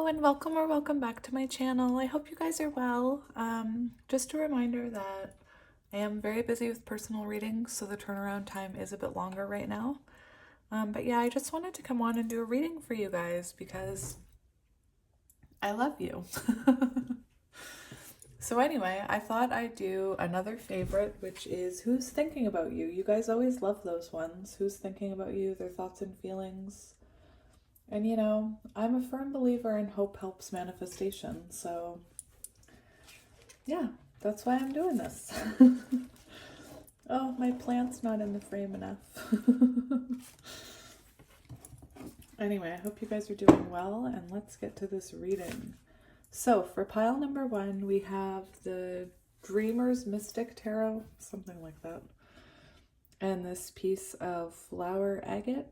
Hello and welcome or welcome back to my channel. I hope you guys are well. Just a reminder that I am very busy with personal readings, so the turnaround time is a bit longer right now. But yeah, I just wanted to come on and do a reading for you guys because I love you. So anyway, I thought I'd do another favorite, which is Who's Thinking About You? You guys always love those ones. Who's thinking about you, their thoughts and feelings. And you know, I'm a firm believer in hope helps manifestation, so yeah, that's why I'm doing this. Oh, my plant's not in the frame enough. Anyway, I hope you guys are doing well, and let's get to this reading. So for pile number 1, we have the Dreamer's Mystic Tarot, something like that, and this piece of flower agate.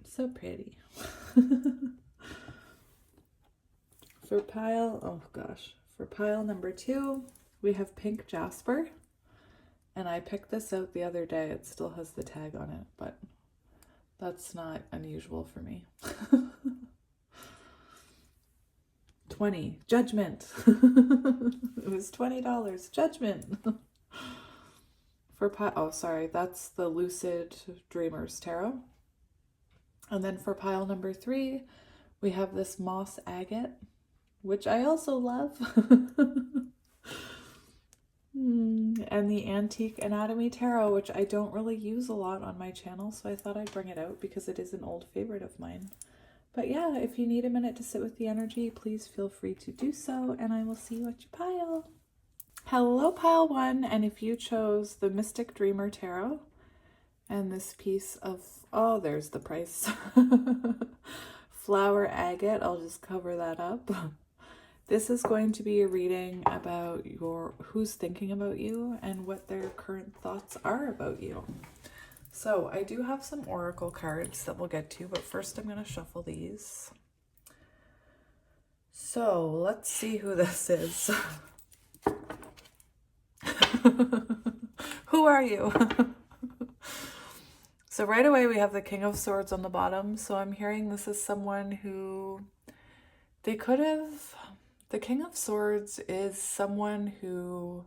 So pretty. For pile number 2, we have pink jasper, and I picked this out the other day. It still has the tag on it, but that's not unusual for me. 20, judgment. It was $20, judgment. That's the Lucid Dreamers Tarot. And then for pile number 3, we have this moss agate, which I also love. And the Antique Anatomy Tarot, which I don't really use a lot on my channel, so I thought I'd bring it out because it is an old favorite of mine. But yeah, if you need a minute to sit with the energy, please feel free to do so, and I will see you at your pile. Hello, pile 1, and if you chose the Mystic Dreamer Tarot, and this piece of, oh, there's the price. Flower agate, I'll just cover that up. This is going to be a reading about who's thinking about you and what their current thoughts are about you. So I do have some oracle cards that we'll get to, but first I'm going to shuffle these. So let's see who this is. Who are you? So right away we have the King of Swords on the bottom. So I'm hearing this is someone who the King of Swords is someone who,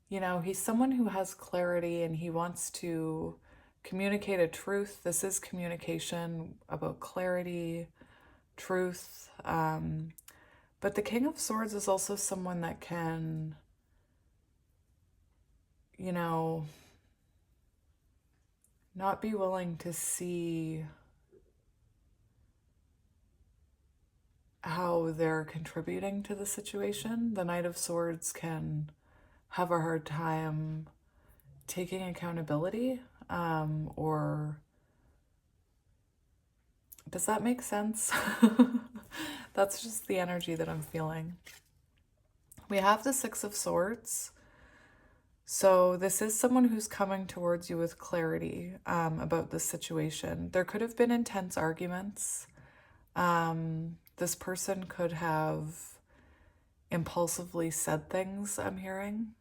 you know, he's someone who has clarity and he wants to communicate a truth. This is communication about clarity, truth. But the King of Swords is also someone that can, you know, not be willing to see how they're contributing to the situation. The Knight of Swords can have a hard time taking accountability, or does that make sense? That's just the energy that I'm feeling. We have the Six of Swords. So this is someone who's coming towards you with clarity about this situation. There could have been intense arguments. This person could have impulsively said things, I'm hearing.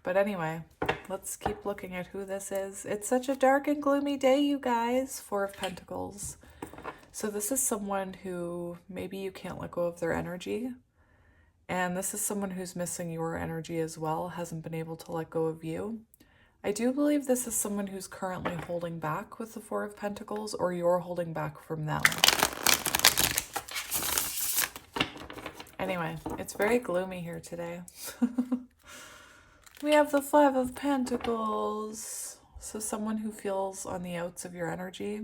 But anyway, let's keep looking at who this is. It's such a dark and gloomy day, you guys. 4 of Pentacles. So this is someone who maybe you can't let go of their energy. And this is someone who's missing your energy as well, hasn't been able to let go of you. I do believe this is someone who's currently holding back with the 4 of Pentacles, or you're holding back from them. Anyway, it's very gloomy here today. We have the 5 of Pentacles. So someone who feels on the outs of your energy.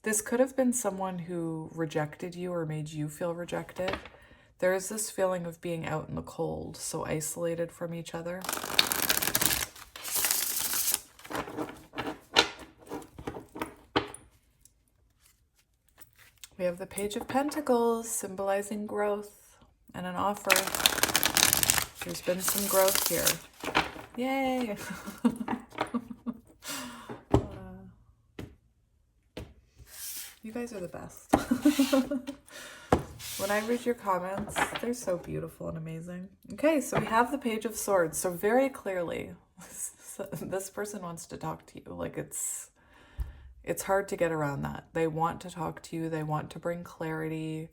This could have been someone who rejected you or made you feel rejected. There is this feeling of being out in the cold, so isolated from each other. We have the Page of Pentacles, symbolizing growth and an offer. There's been some growth here. Yay! You guys are the best. When I read your comments, they're so beautiful and amazing. Okay, so we have the Page of Swords. So very clearly, this person wants to talk to you. Like it's hard to get around that. They want to talk to you. They want to bring clarity.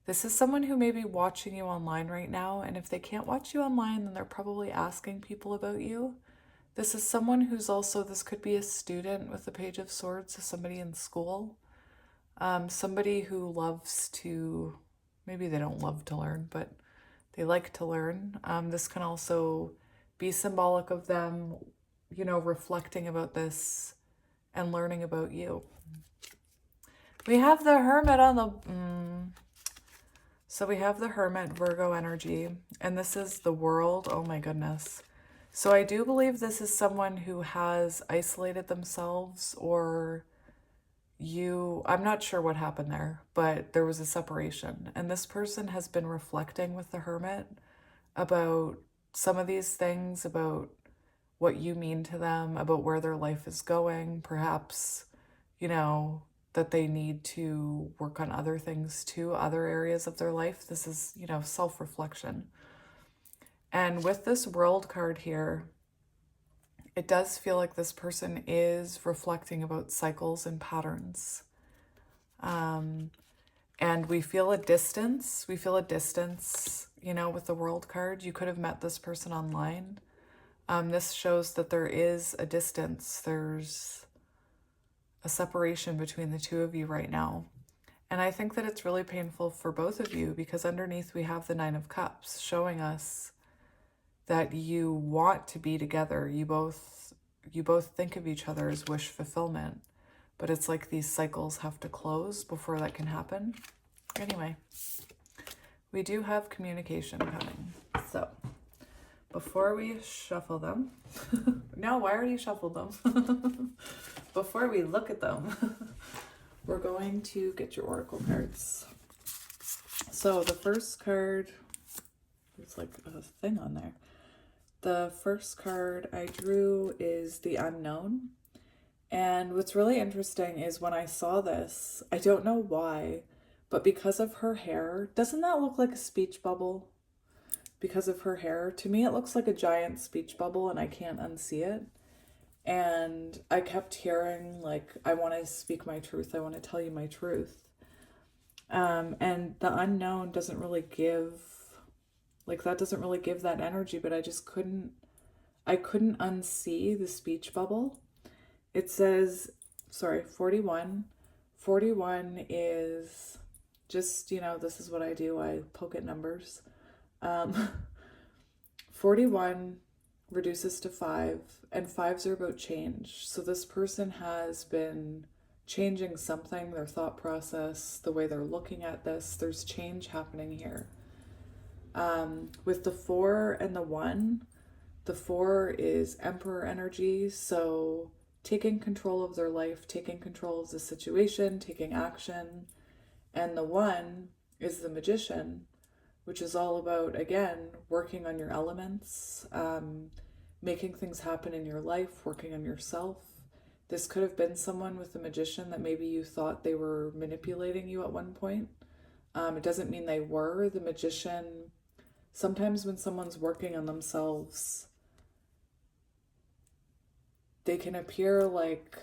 This is someone who may be watching you online right now, and if they can't watch you online, then they're probably asking people about you. This is someone who's also, this could be a student with the Page of Swords, so somebody in school. Somebody who loves to, maybe they don't love to learn, but they like to learn. This can also be symbolic of them, you know, reflecting about this and learning about you. We have the Hermit on the... So we have the Hermit, Virgo energy, and this is the World. Oh my goodness. So I do believe this is someone who has isolated themselves, or I'm not sure what happened there, but there was a separation. And this person has been reflecting with the Hermit about some of these things, about what you mean to them, about where their life is going, perhaps, you know, that they need to work on other things too, other areas of their life. This is, you know, self-reflection. And with this World card here, it does feel like this person is reflecting about cycles and patterns. And we feel a distance. We feel a distance, you know, with the World card. You could have met this person online. This shows that there is a distance. There's a separation between the two of you right now. And I think that it's really painful for both of you, because underneath we have the Nine of Cups showing us that you want to be together. You both think of each other as wish fulfillment, but it's like these cycles have to close before that can happen. Anyway, we do have communication coming. So before we shuffle them, no, I already shuffled them. Before we look at them, we're going to get your oracle cards. So the first card, there's like a thing on there. The first card I drew is the Unknown. And what's really interesting is when I saw this, I don't know why, but because of her hair, doesn't that look like a speech bubble? Because of her hair, to me it looks like a giant speech bubble and I can't unsee it. And I kept hearing, like, I want to speak my truth, I want to tell you my truth. And the Unknown doesn't really give, like, that doesn't really give that energy, but I couldn't unsee the speech bubble. It says, sorry, 41. 41 is just, you know, this is what I do. I poke at numbers. 41 reduces to 5, and 5s are about change. So this person has been changing something, their thought process, the way they're looking at this. There's change happening here. With the 4 and the 1, the 4 is Emperor energy, so taking control of their life, taking control of the situation, taking action. And the 1 is the Magician, which is all about, again, working on your elements, making things happen in your life, working on yourself. This could have been someone with the Magician that maybe you thought they were manipulating you at one point. It doesn't mean they were. The Magician, sometimes when someone's working on themselves, they can appear like,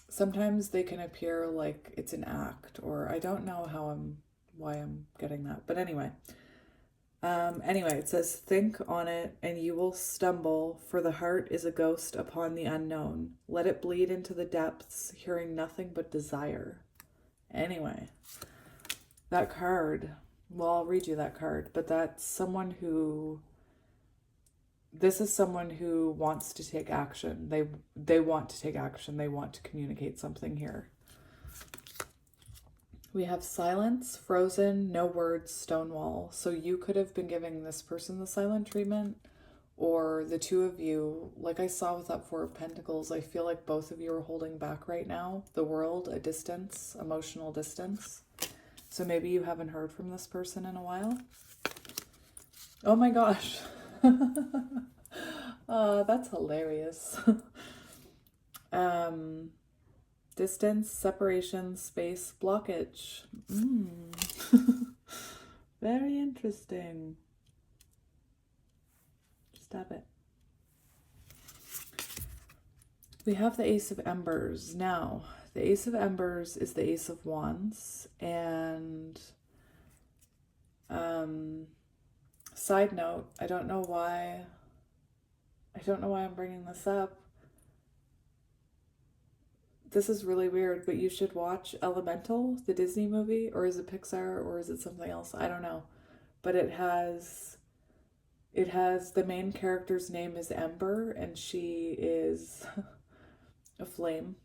sometimes they can appear like it's an act, or I don't know why I'm getting that. But anyway, it says, think on it and you will stumble, for the heart is a ghost upon the unknown. Let it bleed into the depths, hearing nothing but desire. Anyway, that card, well, I'll read you that card, but that's someone who, this is someone who wants to take action. They want to take action. They want to communicate something here. We have silence, frozen, no words, stonewall. So you could have been giving this person the silent treatment, or the two of you, like I saw with that 4 of Pentacles, I feel like both of you are holding back right now. The World, a distance, emotional distance. So maybe you haven't heard from this person in a while. Oh my gosh. That's hilarious. Distance, separation, space, blockage. Very interesting. Stop it. We have the Ace of Embers. Now, The Ace of Embers is the Ace of Wands. And side note, I don't know why I'm bringing this up. This is really weird, but you should watch Elemental, the Disney movie, or is it Pixar, or is it something else? I don't know. But it has the main character's name is Ember, and she is a flame.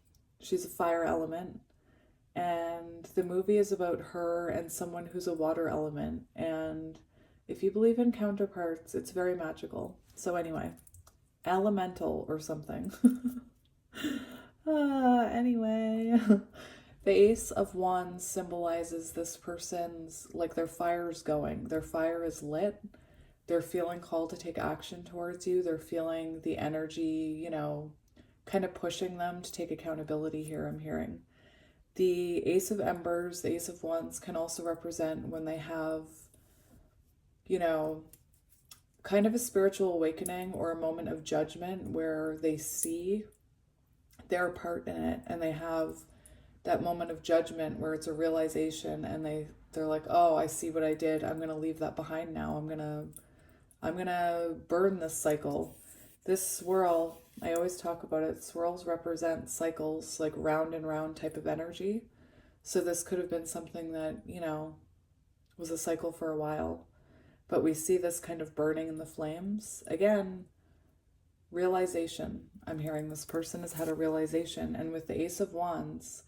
She's a fire element. And the movie is about her and someone who's a water element. And if you believe in counterparts, it's very magical. So anyway, Elemental or something. Anyway, the Ace of Wands symbolizes this person's, like, their fire's going. Their fire is lit. They're feeling called to take action towards you. They're feeling the energy, you know, kind of pushing them to take accountability here, I'm hearing. The Ace of Embers, the Ace of Wands can also represent when they have, you know, kind of a spiritual awakening or a moment of judgment where they see their part in it, and they have that moment of judgment where it's a realization, and they're like, oh, I see what I did. I'm going to leave that behind now. I'm going to burn this cycle. This swirl, I always talk about it. Swirls represent cycles, like round and round type of energy. So this could have been something that, you know, was a cycle for a while, but we see this kind of burning in the flames. Again, realization. I'm hearing this person has had a realization, and with the Ace of Wands,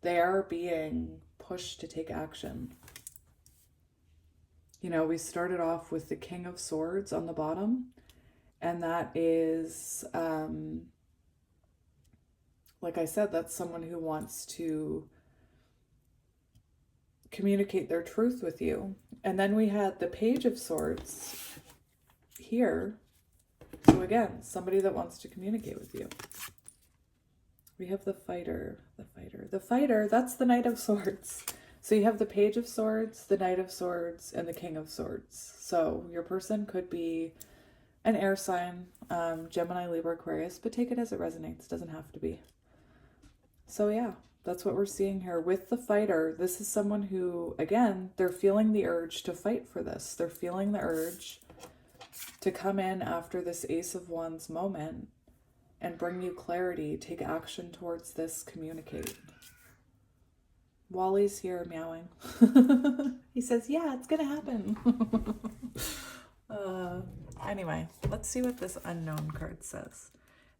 they are being pushed to take action. You know, we started off with the King of Swords on the bottom, and that is, like I said, that's someone who wants to communicate their truth with you. And then we had the Page of Swords here. So again, somebody that wants to communicate with you. We have the Fighter, that's the Knight of Swords. So you have the Page of Swords, the Knight of Swords, and the King of Swords. So your person could be an air sign, Gemini, Libra, Aquarius, but take it as it resonates. Doesn't have to be. So yeah, that's what we're seeing here. With the Fighter, this is someone who, again, they're feeling the urge to fight for this. They're feeling the urge to come in after this Ace of Wands moment and bring you clarity, take action towards this, communicate. Wally's here meowing. He says, yeah, it's gonna happen. Anyway, let's see what this unknown card says.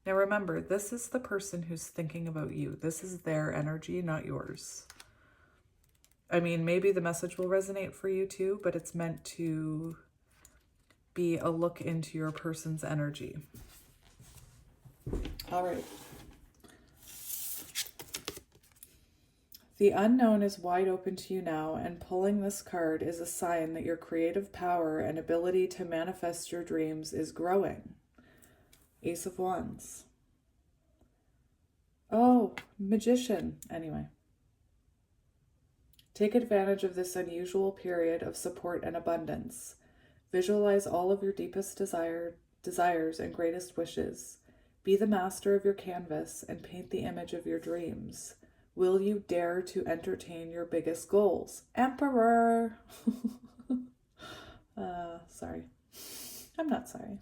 Now remember, this is the person who's thinking about you. This is their energy, not yours. I mean, maybe the message will resonate for you too, but it's meant to be a look into your person's energy. All right. The unknown is wide open to you now, and pulling this card is a sign that your creative power and ability to manifest your dreams is growing. Ace of Wands. Oh, Magician. Anyway. Take advantage of this unusual period of support and abundance. Visualize all of your deepest desires and greatest wishes. Be the master of your canvas and paint the image of your dreams. Will you dare to entertain your biggest goals? Emperor! Sorry. I'm not sorry.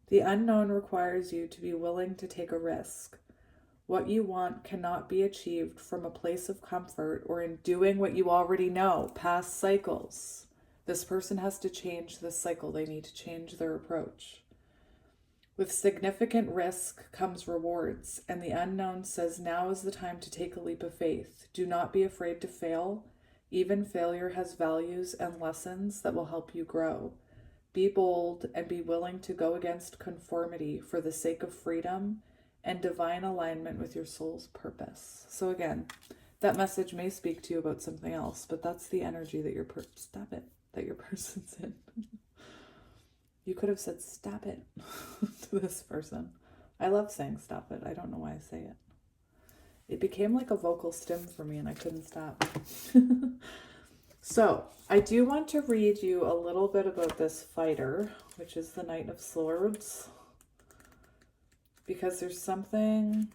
The unknown requires you to be willing to take a risk. What you want cannot be achieved from a place of comfort or in doing what you already know, past cycles. This person has to change this cycle. They need to change their approach. With significant risk comes rewards, and the unknown says now is the time to take a leap of faith. Do not be afraid to fail. Even failure has values and lessons that will help you grow. Be bold and be willing to go against conformity for the sake of freedom and divine alignment with your soul's purpose. So again, that message may speak to you about something else, but that's the energy that your person's in. You could have said, stop it, to this person. I love saying stop it. I don't know why I say it. It became like a vocal stim for me and I couldn't stop. So, I do want to read you a little bit about this Fighter, which is the Knight of Swords. Because there's something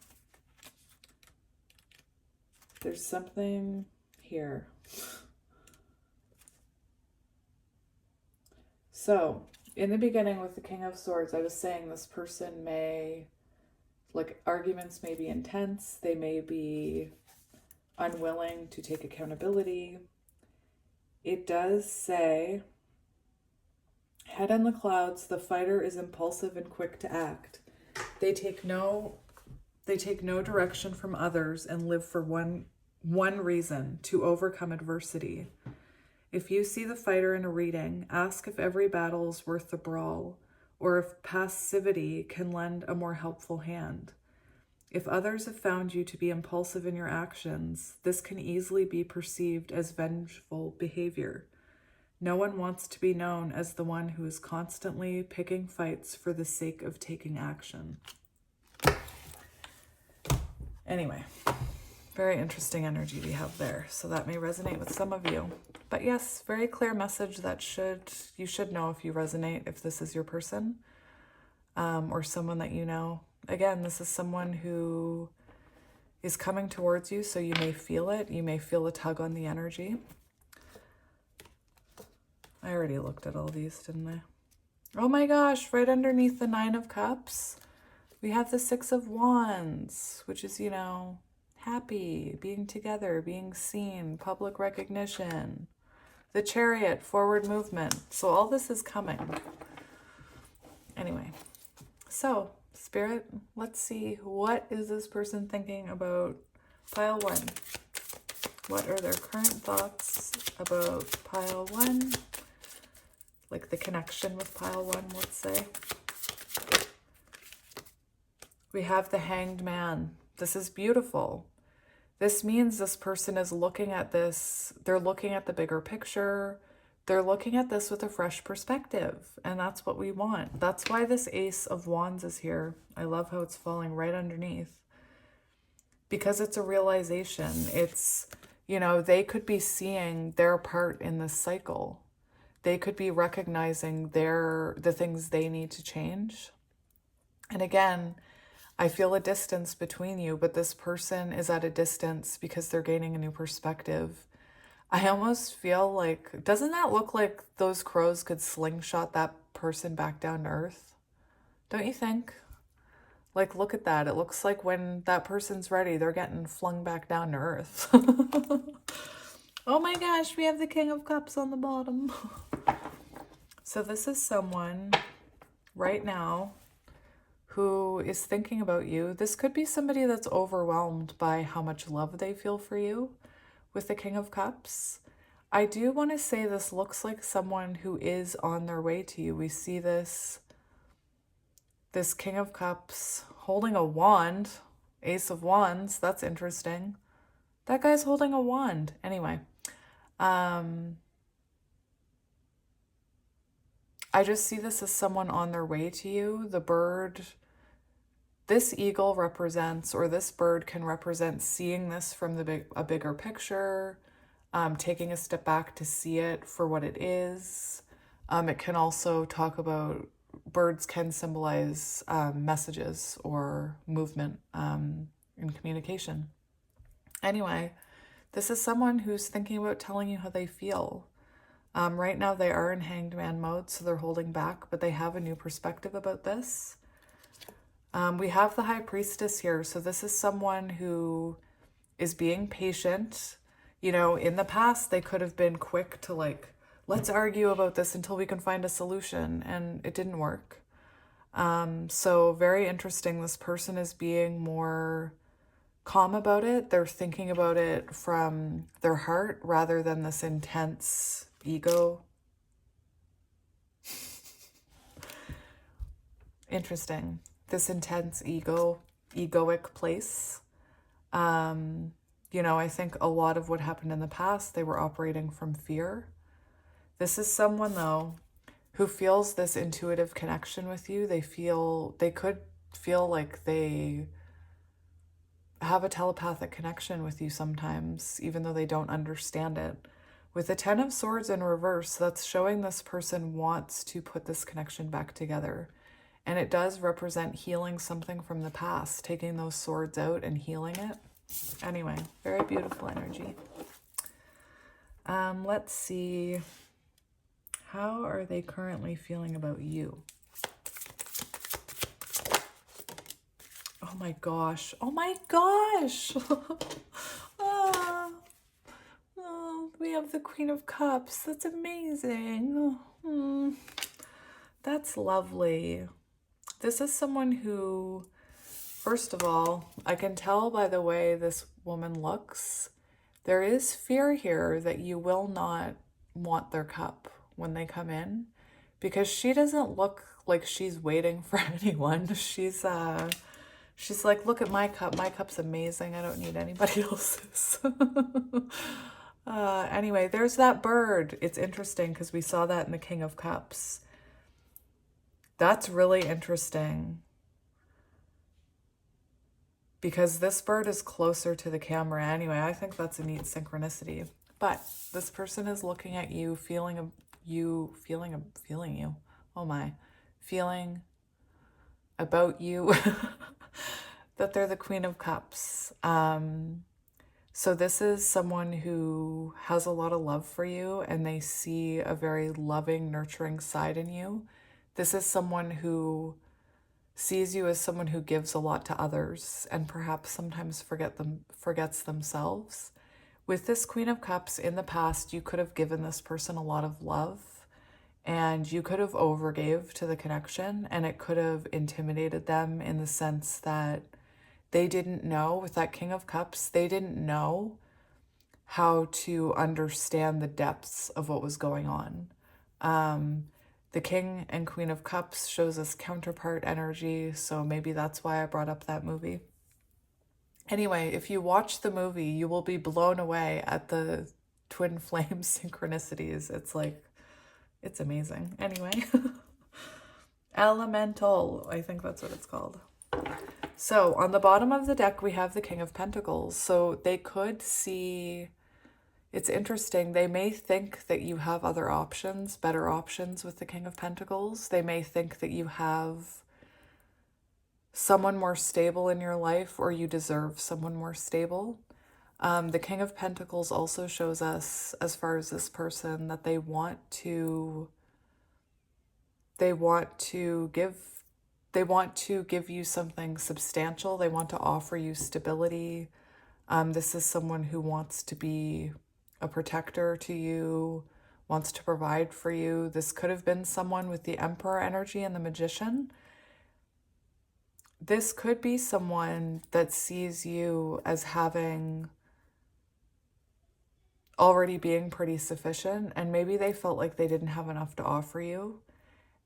There's something here. So, in the beginning with the King of Swords, I was saying this person may, like, arguments may be intense. They may be unwilling to take accountability. It does say, head in the clouds, the fighter is impulsive and quick to act. They take no direction from others and live for one reason, to overcome adversity. If you see the fighter in a reading, ask if every battle is worth the brawl, or if passivity can lend a more helpful hand. If others have found you to be impulsive in your actions, this can easily be perceived as vengeful behavior. No one wants to be known as the one who is constantly picking fights for the sake of taking action. Anyway, very interesting energy we have there. So that may resonate with some of you. But yes, very clear message that you should know if you resonate, if this is your person, or someone that you know. Again, this is someone who is coming towards you, so you may feel it. You may feel a tug on the energy. I already looked at all these, didn't I? Oh my gosh, right underneath the Nine of Cups, we have the Six of Wands, which is, you know, happy, being together, being seen, public recognition. The Chariot, forward movement. So all this is coming. Anyway, so Spirit, let's see, what is this person thinking about pile one? What are their current thoughts about pile one? Like the connection with pile one, let's say. We have the Hanged Man. This is beautiful. This means this person is looking at this, they're looking at the bigger picture, they're looking at this with a fresh perspective, and that's what we want. That's why this Ace of Wands is here. I love how it's falling right underneath, because it's a realization. It's, you know, they could be seeing their part in this cycle. They could be recognizing the things they need to change. And again, I feel a distance between you, but this person is at a distance because they're gaining a new perspective. I almost feel like, doesn't that look like those crows could slingshot that person back down to earth? Don't you think? Like, look at that. It looks like when that person's ready, they're getting flung back down to earth. Oh my gosh, we have the King of Cups on the bottom. So this is someone right now who is thinking about you. This could be somebody that's overwhelmed by how much love they feel for you with the King of Cups. I do want to say this looks like someone who is on their way to you. We see this King of Cups holding a wand, Ace of Wands. That's interesting. That guy's holding a wand. Anyway, I just see this as someone on their way to you. The bird, this eagle represents, or this bird can represent seeing this from a bigger picture, taking a step back to see it for what it is. It can also talk about, birds can symbolize messages or movement in communication. Anyway, this is someone who's thinking about telling you how they feel. Right now they are in Hanged Man mode, so they're holding back, but they have a new perspective about this. We have the High Priestess here, so this is someone who is being patient. You know, in the past, they could have been quick to like, let's argue about this until we can find a solution, and it didn't work. So very interesting. This person is being more calm about it. They're thinking about it from their heart rather than this intense ego. Interesting. This intense egoic place. You know, I think a lot of what happened in the past, they were operating from fear. This is someone, though, who feels this intuitive connection with you. They could feel like they have a telepathic connection with you sometimes, even though they don't understand it. With the Ten of Swords in reverse, that's showing this person wants to put this connection back together. And it does represent healing something from the past, taking those swords out and healing it. Anyway, very beautiful energy. Let's see. How are they currently feeling about you? Oh my gosh. Oh my gosh. Ah. Oh, we have the Queen of Cups. That's amazing. That's lovely. This is someone who, first of all, I can tell by the way this woman looks, there is fear here that you will not want their cup when they come in, because she doesn't look like she's waiting for anyone. She's like, look at my cup. My cup's amazing. I don't need anybody else's. Anyway, there's that bird. It's interesting because we saw that in the King of Cups. That's really interesting because this bird is closer to the camera. Anyway, I think that's a neat synchronicity. But this person is looking at you, feeling you. Oh my, feeling about you that they're the Queen of Cups. So this is someone who has a lot of love for you and they see a very loving, nurturing side in you. This is someone who sees you as someone who gives a lot to others and perhaps sometimes forgets themselves. With this Queen of Cups, in the past, you could have given this person a lot of love and you could have overgave to the connection, and it could have intimidated them in the sense that they didn't know, with that King of Cups, they didn't know how to understand the depths of what was going on. The King and Queen of Cups shows us counterpart energy, so maybe that's why I brought up that movie. Anyway, if you watch the movie, you will be blown away at the twin flame synchronicities. It's amazing. Anyway, Elemental, I think that's what it's called. So on the bottom of the deck, we have the King of Pentacles. So they could see, it's interesting, they may think that you have other options, better options with the King of Pentacles. They may think that you have someone more stable in your life, or you deserve someone more stable. The King of Pentacles also shows us, as far as this person, that they want to give you something substantial. They want to offer you stability. This is someone who wants to be a protector to you, wants to provide for you. This could have been someone with the Emperor energy and the Magician. This could be someone that sees you as having already being pretty sufficient, and maybe they felt like they didn't have enough to offer you,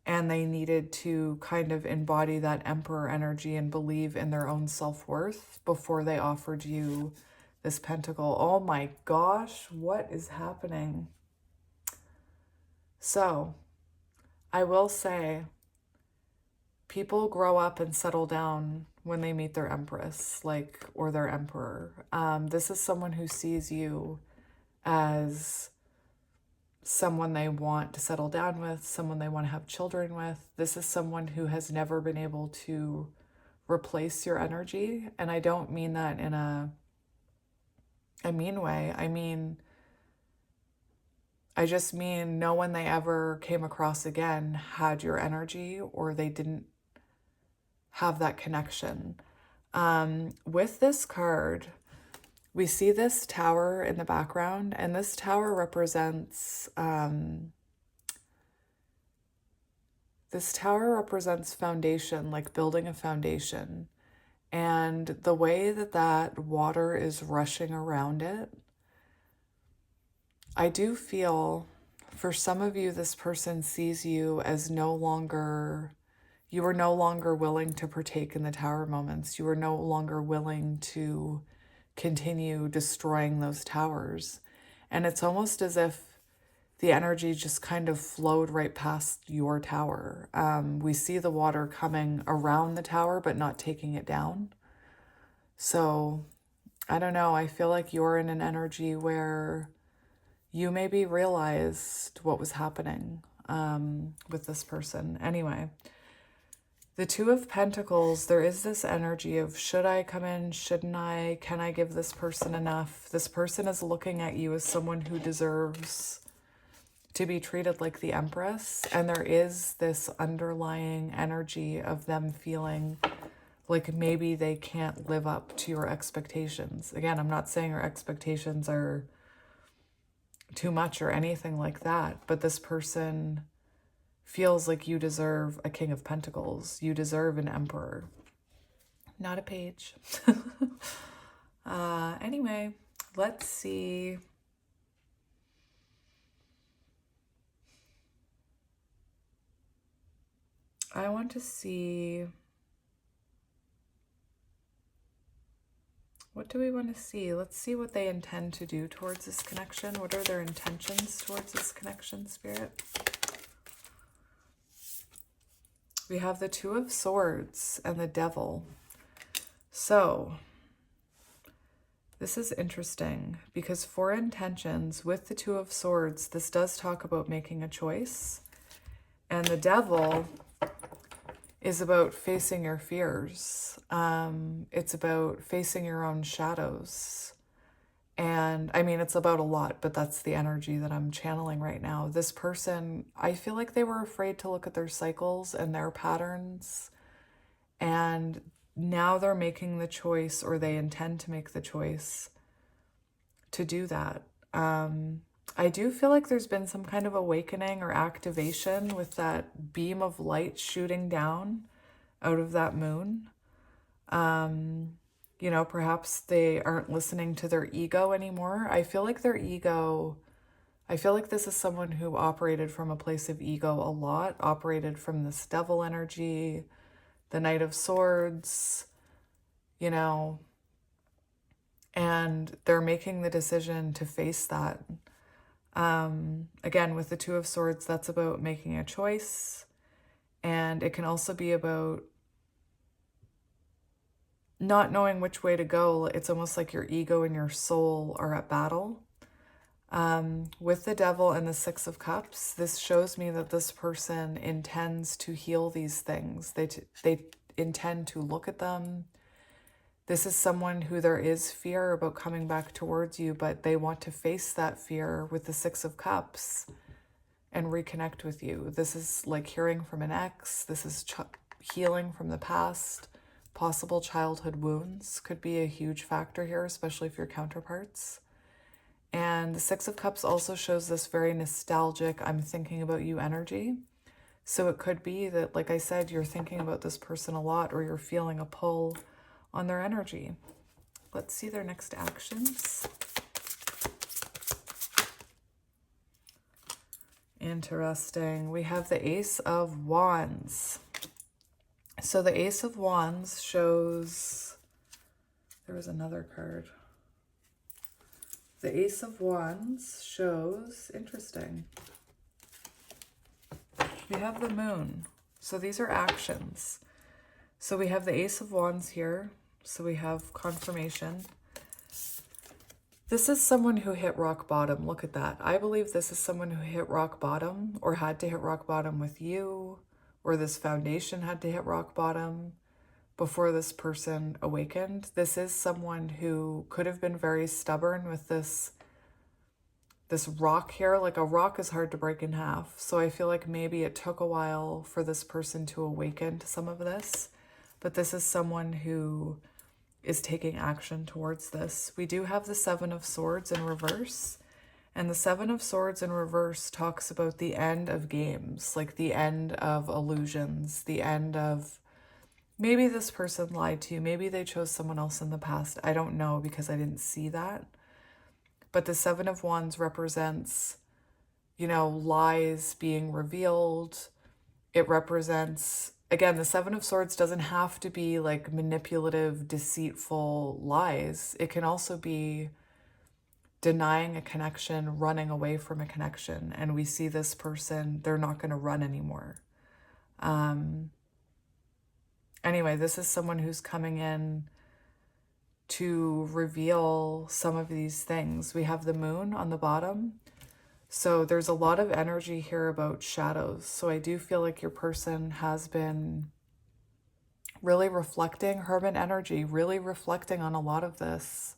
and they needed to kind of embody that Emperor energy and believe in their own self-worth before they offered you this pentacle. Oh my gosh, what is happening? So, I will say, people grow up and settle down when they meet their Empress, or their Emperor. This is someone who sees you as someone they want to settle down with, someone they want to have children with. This is someone who has never been able to replace your energy. And I don't mean that in a mean way. I just mean no one they ever came across again had your energy, or they didn't have that connection. With this card, we see this tower in the background, and this tower represents foundation, like building a foundation. And the way that water is rushing around it, I do feel, for some of you, this person sees you as you are no longer willing to partake in the tower moments. You are no longer willing to continue destroying those towers. And it's almost as if the energy just kind of flowed right past your tower. We see the water coming around the tower, but not taking it down. So, I don't know, I feel like you're in an energy where you maybe realized what was happening with this person. Anyway, The Two of Pentacles, there is this energy of should I come in, shouldn't I, can I give this person enough? This person is looking at you as someone who deserves to be treated like the Empress, and there is this underlying energy of them feeling like maybe they can't live up to your expectations. Again, I'm not saying your expectations are too much or anything like that, but this person feels like you deserve a King of Pentacles. You deserve an Emperor, not a page. Anyway, let's see. I want to see, what do we want to see? Let's see what they intend to do towards this connection. What are their intentions towards this connection, Spirit? We have the Two of Swords and the Devil. So this is interesting because for intentions with the Two of Swords, this does talk about making a choice. And the Devil is about facing your fears. It's about facing your own shadows. And I mean, it's about a lot, but that's the energy that I'm channeling right now. This person, I feel like they were afraid to look at their cycles and their patterns. And now they're making the choice, or they intend to make the choice to do that. I do feel like there's been some kind of awakening or activation with that beam of light shooting down out of that moon. You know, perhaps they aren't listening to their ego anymore. I feel like their ego, I feel like this is someone who operated from a place of ego a lot, operated from this devil energy, the Knight of Swords, you know, and they're making the decision to face that. Again, with the Two of Swords, that's about making a choice. And it can also be about not knowing which way to go. It's almost like your ego and your soul are at battle. With the Devil and the Six of Cups, this shows me that this person intends to heal these things. They intend to look at them. This is someone who there is fear about coming back towards you, but they want to face that fear with the Six of Cups and reconnect with you. This is like hearing from an ex. This is healing from the past. Possible childhood wounds could be a huge factor here, especially if you're counterparts. And the Six of Cups also shows this very nostalgic, I'm thinking about you energy. So it could be that, like I said, you're thinking about this person a lot, or you're feeling a pull on their energy. Let's see their next actions. Interesting. We have the Ace of Wands. So the Ace of Wands shows, there was another card. The Ace of Wands shows, interesting. We have the Moon. So these are actions. So we have the Ace of Wands here. So we have confirmation. This is someone who hit rock bottom. Look at that. I believe this is someone who hit rock bottom, or had to hit rock bottom with you, or this foundation had to hit rock bottom before this person awakened. This is someone who could have been very stubborn with this rock here. Like a rock is hard to break in half. So I feel like maybe it took a while for this person to awaken to some of this. But this is someone who is taking action towards this. We do have the Seven of Swords in reverse. And the Seven of Swords in reverse talks about the end of games, like the end of illusions, the end of maybe this person lied to you. Maybe they chose someone else in the past. I don't know because I didn't see that. But the Seven of Wands represents, you know, lies being revealed. It represents, again, the Seven of Swords doesn't have to be like manipulative, deceitful lies. It can also be denying a connection, running away from a connection. And we see this person, they're not going to run anymore. Anyway, this is someone who's coming in to reveal some of these things. We have the Moon on the bottom. So there's a lot of energy here about shadows. So I do feel like your person has been really reflecting, hermit energy, really reflecting on a lot of this.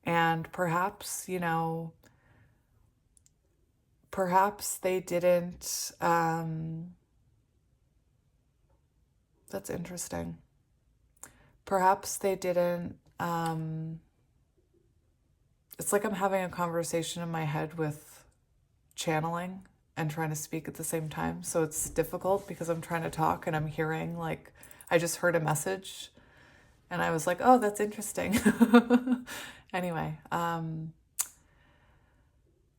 And perhaps, you know, perhaps they didn't, that's interesting. Perhaps they didn't, it's like I'm having a conversation in my head with channeling and trying to speak at the same time. So it's difficult because I'm trying to talk and I'm hearing, like, I just heard a message and I was like, oh, that's interesting. Anyway,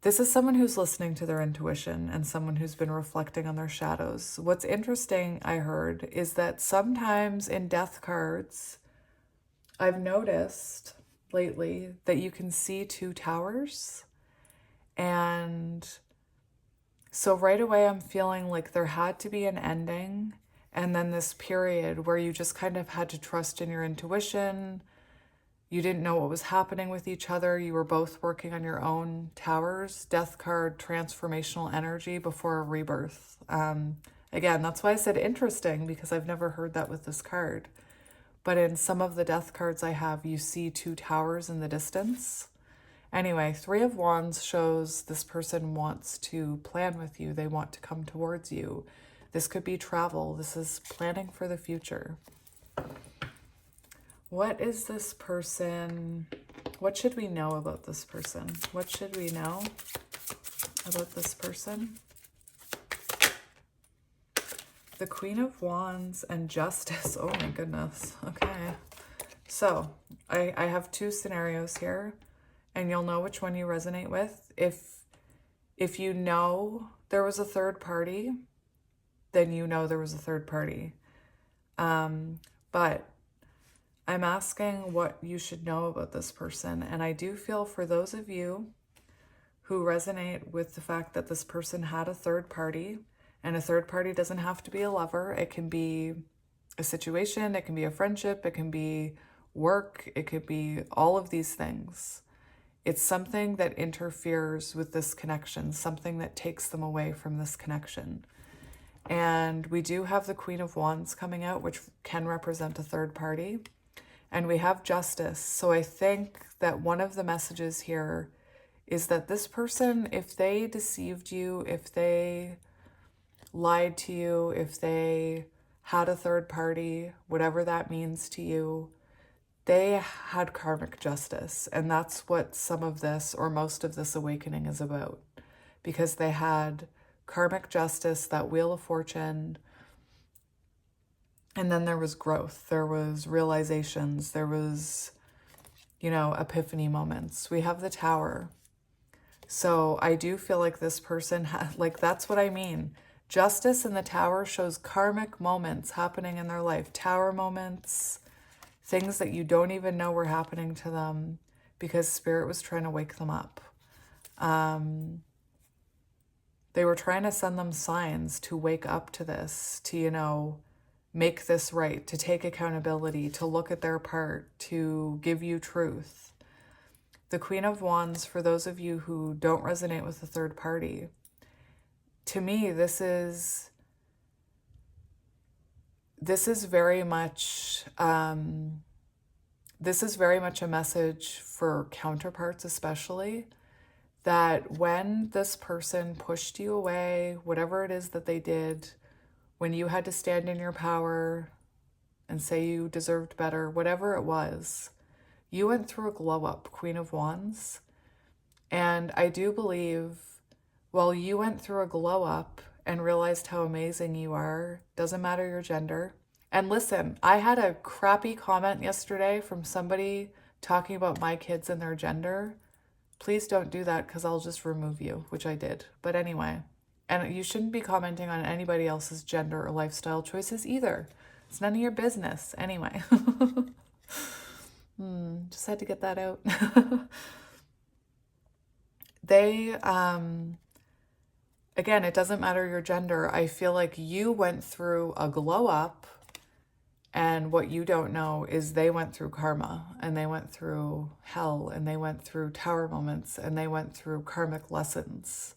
this is someone who's listening to their intuition and someone who's been reflecting on their shadows. What's interesting, I heard, is that sometimes in death cards, I've noticed lately that you can see two towers. And so right away I'm feeling like there had to be an ending, and then this period where you just kind of had to trust in your intuition. You didn't know what was happening with each other. You were both working on your own towers. Death card, transformational energy before a rebirth. Again, that's why I said interesting, because I've never heard that with this card. But in some of the death cards I have, you see two towers in the distance. Anyway, Three of Wands shows this person wants to plan with you. They want to come towards you. This could be travel. This is planning for the future. What is this person? What should we know about this person? What should we know about this person? The Queen of Wands and Justice. Oh my goodness. Okay. So I have two scenarios here, and you'll know which one you resonate with. If you know there was a third party, then you know there was a third party. But I'm asking what you should know about this person. And I do feel for those of you who resonate with the fact that this person had a third party, and a third party doesn't have to be a lover. It can be a situation, it can be a friendship, it can be work, it could be all of these things. It's something that interferes with this connection, something that takes them away from this connection. And we do have the Queen of Wands coming out, which can represent a third party. And we have Justice. So I think that one of the messages here is that this person, if they deceived you, if they lied to you, if they had a third party, whatever that means to you, they had karmic justice. And that's what some of this or most of this awakening is about. Because they had karmic justice, that Wheel of Fortune, and then there was growth, there was realizations, there was, you know, epiphany moments. We have the Tower. So I do feel like this person, like that's what I mean. Justice in the Tower shows karmic moments happening in their life. Tower moments, things that you don't even know were happening to them because Spirit was trying to wake them up. They were trying to send them signs to wake up to this, to, you know, make this right, to take accountability, to look at their part, to give you truth. The Queen of Wands, for those of you who don't resonate with the third party, to me, this is very much a message for counterparts, especially, that when this person pushed you away, whatever it is that they did, when you had to stand in your power and say you deserved better, whatever it was, you went through a glow up, Queen of Wands. And I do believe, while you went through a glow up and realized how amazing you are, doesn't matter your gender. And listen, I had a crappy comment yesterday from somebody talking about my kids and their gender. Please don't do that, because I'll just remove you, which I did. But anyway, and you shouldn't be commenting on anybody else's gender or lifestyle choices either. It's none of your business. Anyway. Just had to get that out. They, again, it doesn't matter your gender. I feel like you went through a glow up, and what you don't know is they went through karma, and they went through hell, and they went through tower moments, and they went through karmic lessons,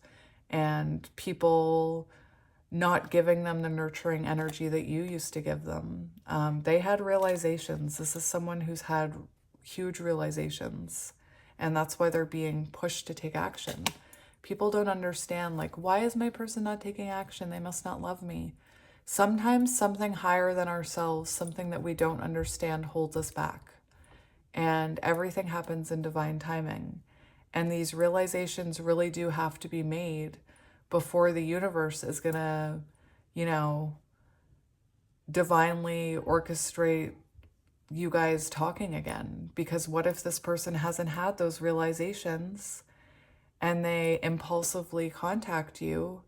and people not giving them the nurturing energy that you used to give them. They had realizations. This is someone who's had huge realizations, and that's why they're being pushed to take action. People don't understand, like, why is my person not taking action? They must not love me. Sometimes something higher than ourselves, something that we don't understand, holds us back. And everything happens in divine timing. And these realizations really do have to be made before the universe is going to, you know, divinely orchestrate you guys talking again. Because what if this person hasn't had those realizations and they impulsively contact you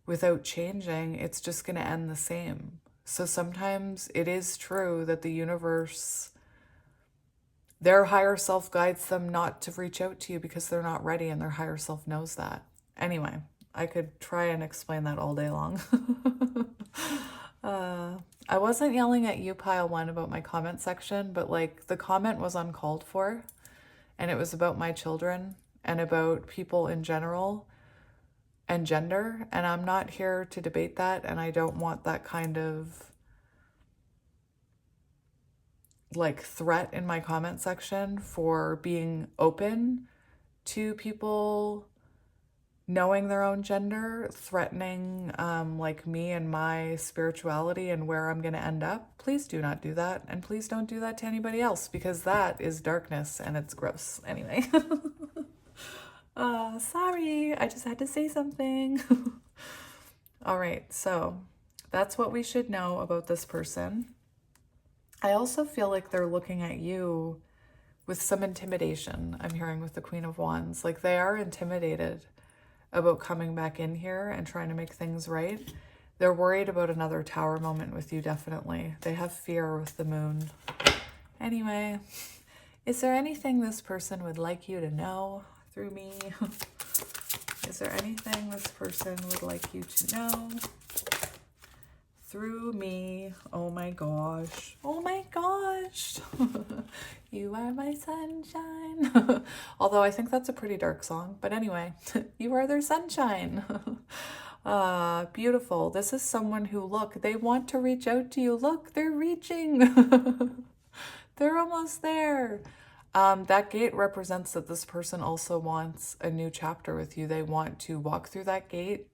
without changing? It's just going to end the same. So sometimes it is true that the universe, their higher self guides them not to reach out to you because they're not ready, and their higher self knows that. Anyway, I could try and explain that all day long. I wasn't yelling at you, Pile 1, about my comment section, but like the comment was uncalled for, and it was about my children and about people in general and gender, and I'm not here to debate that, and I don't want that kind of like threat in my comment section for being open to people knowing their own gender, threatening like me and my spirituality and where I'm going to end up. Please do not do that, and please don't do that to anybody else, because that is darkness and it's gross. Anyway. Sorry, I just had to say something. All right, so that's what we should know about this person. I also feel like they're looking at you with some intimidation. I'm hearing with the Queen of Wands. Like they are intimidated about coming back in here and trying to make things right. They're worried about another tower moment with you, definitely. They have fear with the moon. Anyway, is there anything this person would like you to know through me? Is there anything this person would like you to know through me? Oh my gosh. Oh my gosh. You are my sunshine. Although I think that's a pretty dark song. But anyway, you are their sunshine. Beautiful. This is someone who, look, they want to reach out to you. Look, they're reaching. They're almost there. That gate represents that this person also wants a new chapter with you. They want to walk through that gate,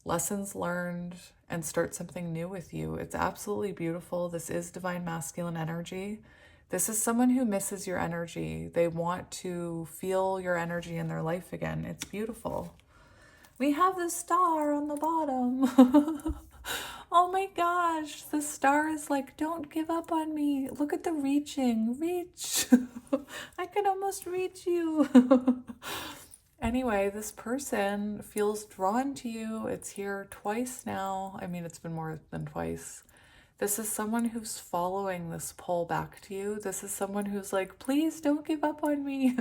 lessons learned, and start something new with you. It's absolutely beautiful. This is divine masculine energy. This is someone who misses your energy. They want to feel your energy in their life again. It's beautiful. We have the star on the bottom. Oh my gosh, the star is like, don't give up on me. Look at the reaching. Reach. I can almost reach you. Anyway, this person feels drawn to you. It's here twice now. I mean, it's been more than twice. This is someone who's following this pull back to you. This is someone who's like, please don't give up on me.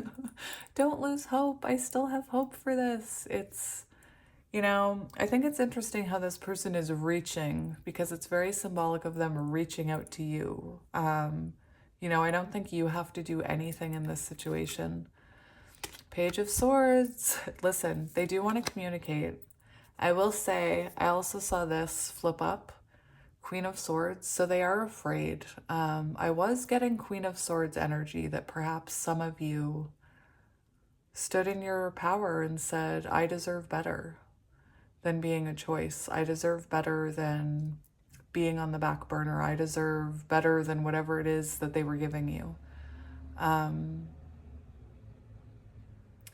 Don't lose hope. I still have hope for this. It's, you know, I think it's interesting how this person is reaching, because it's very symbolic of them reaching out to you. You know, I don't think you have to do anything in this situation. Page of Swords. Listen, they do want to communicate. I will say, I also saw this flip up. Queen of Swords. So they are afraid. I was getting Queen of Swords energy that perhaps some of you stood in your power and said, I deserve better than being a choice. I deserve better than being on the back burner. I deserve better than whatever it is that they were giving you.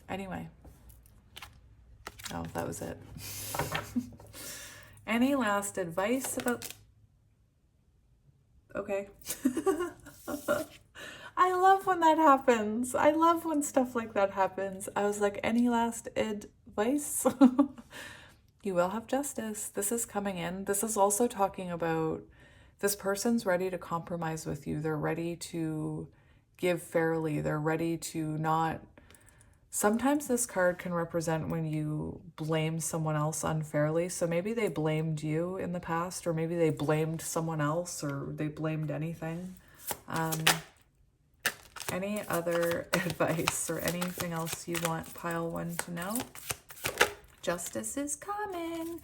Anyway. Oh, that was it. Any last advice about... Okay. I love when that happens. I love when stuff like that happens. I was like, any last advice? You will have justice. This is coming in. This is also talking about this person's ready to compromise with you. They're ready to give fairly. They're ready to not... Sometimes this card can represent when you blame someone else unfairly. So maybe they blamed you in the past, or maybe they blamed someone else, or they blamed anything. Any other advice or anything else you want Pile 1 to know? Justice is coming.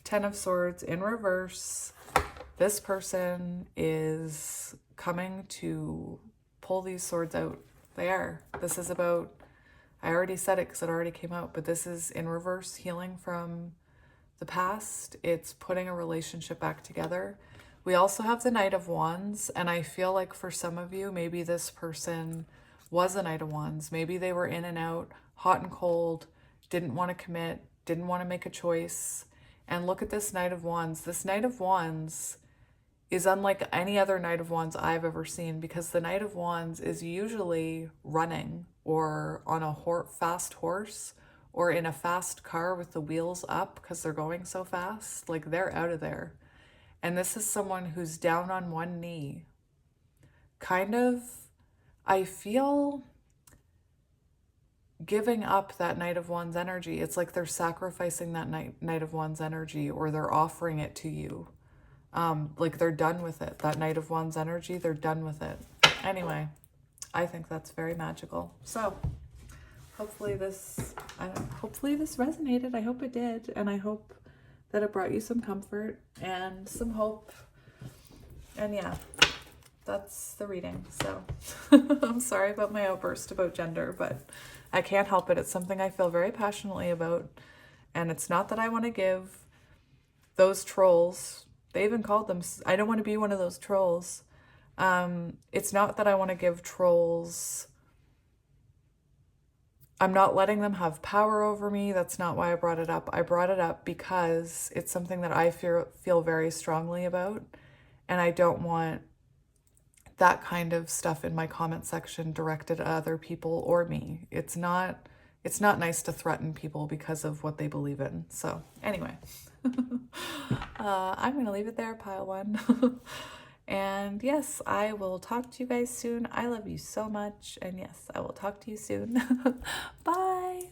Ten of Swords in reverse. This person is coming to pull these swords out. They are. This is about, I already said it because it already came out, but this is in reverse, healing from the past. It's putting a relationship back together. We also have the Knight of Wands, and I feel like for some of you, maybe this person was a Knight of Wands. Maybe they were in and out, hot and cold, didn't want to commit, didn't want to make a choice. And look at this Knight of Wands. This Knight of Wands is unlike any other Knight of Wands I've ever seen, because the Knight of Wands is usually running or on a fast horse or in a fast car with the wheels up because they're going so fast. Like, they're out of there. And this is someone who's down on one knee. Kind of, I feel, giving up that Knight of Wands energy. It's like they're sacrificing that Knight of Wands energy, or they're offering it to you. Like they're done with it. That Knight of Wands energy, they're done with it. Anyway, I think that's very magical. So hopefully this resonated. I hope it did. And I hope that it brought you some comfort and some hope. And yeah, that's the reading. So I'm sorry about my outburst about gender, but I can't help it. It's something I feel very passionately about. And it's not that I want to give those trolls, they even called them, I don't want to be one of those trolls. It's not that I want to give trolls, I'm not letting them have power over me. That's not why I brought it up. I brought it up because it's something that I feel very strongly about. And I don't want that kind of stuff in my comment section directed at other people or me. It's not nice to threaten people because of what they believe in. So anyway, I'm going to leave it there, pile one. And yes, I will talk to you guys soon. I love you so much. And yes, I will talk to you soon. Bye.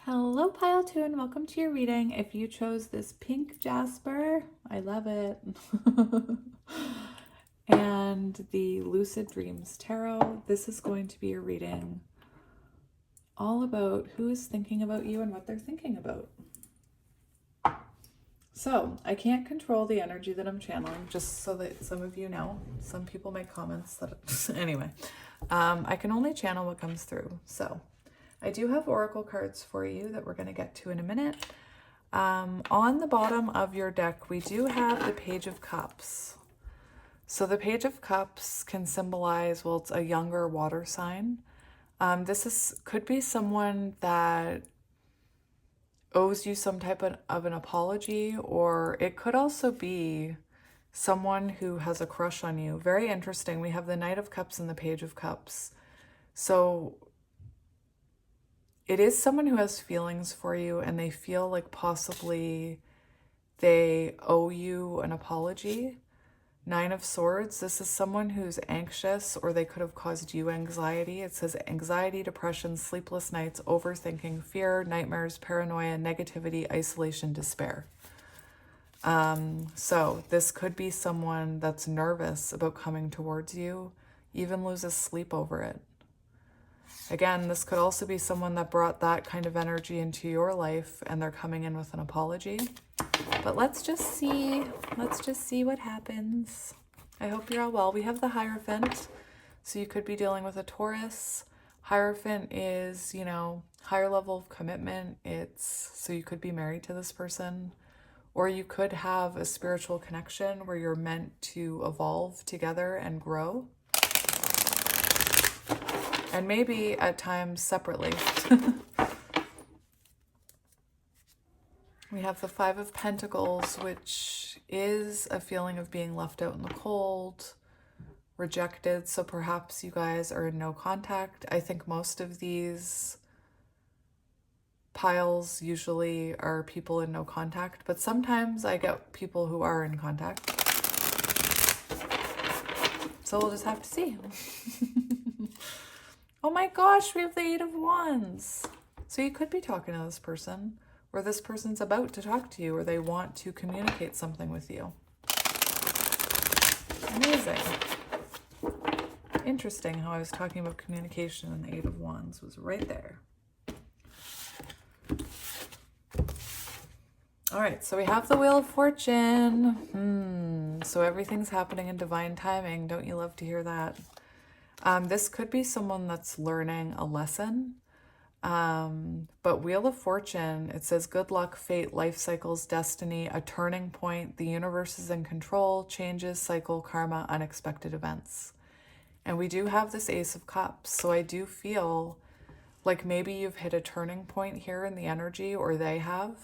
Hello, pile two, and welcome to your reading. If you chose this pink jasper, I love it. And the Lucid Dreams Tarot, this is going to be your reading all about who is thinking about you and what they're thinking about. So I can't control the energy that I'm channeling, just so that some of you know. Some people make comments that, anyway, I can only channel what comes through. So I do have oracle cards for you that we're going to get to in a minute. On the bottom of your deck, we do have the Page of Cups. So the Page of Cups can symbolize, well, it's a younger water sign. Could be someone that owes you some type of an apology, or it could also be someone who has a crush on you. Very interesting. We have the Knight of Cups and the Page of Cups. So it is someone who has feelings for you, and they feel like possibly they owe you an apology. Nine of Swords, this is someone who's anxious, or they could have caused you anxiety. It says anxiety, depression, sleepless nights, overthinking, fear, nightmares, paranoia, negativity, isolation, despair. So this could be someone that's nervous about coming towards you, even loses sleep over it. Again, this could also be someone that brought that kind of energy into your life, and they're coming in with an apology. But let's just see what happens. I hope you're all well. We have the Hierophant, so you could be dealing with a Taurus. Hierophant is, higher level of commitment. So you could be married to this person, or you could have a spiritual connection where you're meant to evolve together and grow. And maybe at times separately. We have the Five of Pentacles, which is a feeling of being left out in the cold, rejected. So perhaps you guys are in no contact. I think most of these piles usually are people in no contact, but sometimes I get people who are in contact. So we'll just have to see. Oh my gosh, we have the Eight of Wands. So you could be talking to this person, or this person's about to talk to you, or they want to communicate something with you. Amazing. Interesting how I was talking about communication and the Eight of Wands was right there. All right, so we have the Wheel of Fortune. So everything's happening in divine timing. Don't you love to hear that? This could be someone that's learning a lesson. But Wheel of Fortune, it says good luck, fate, life cycles, destiny, a turning point, the universe is in control, changes, cycle, karma, unexpected events. And we do have this Ace of Cups. So I do feel like maybe you've hit a turning point here in the energy, or they have,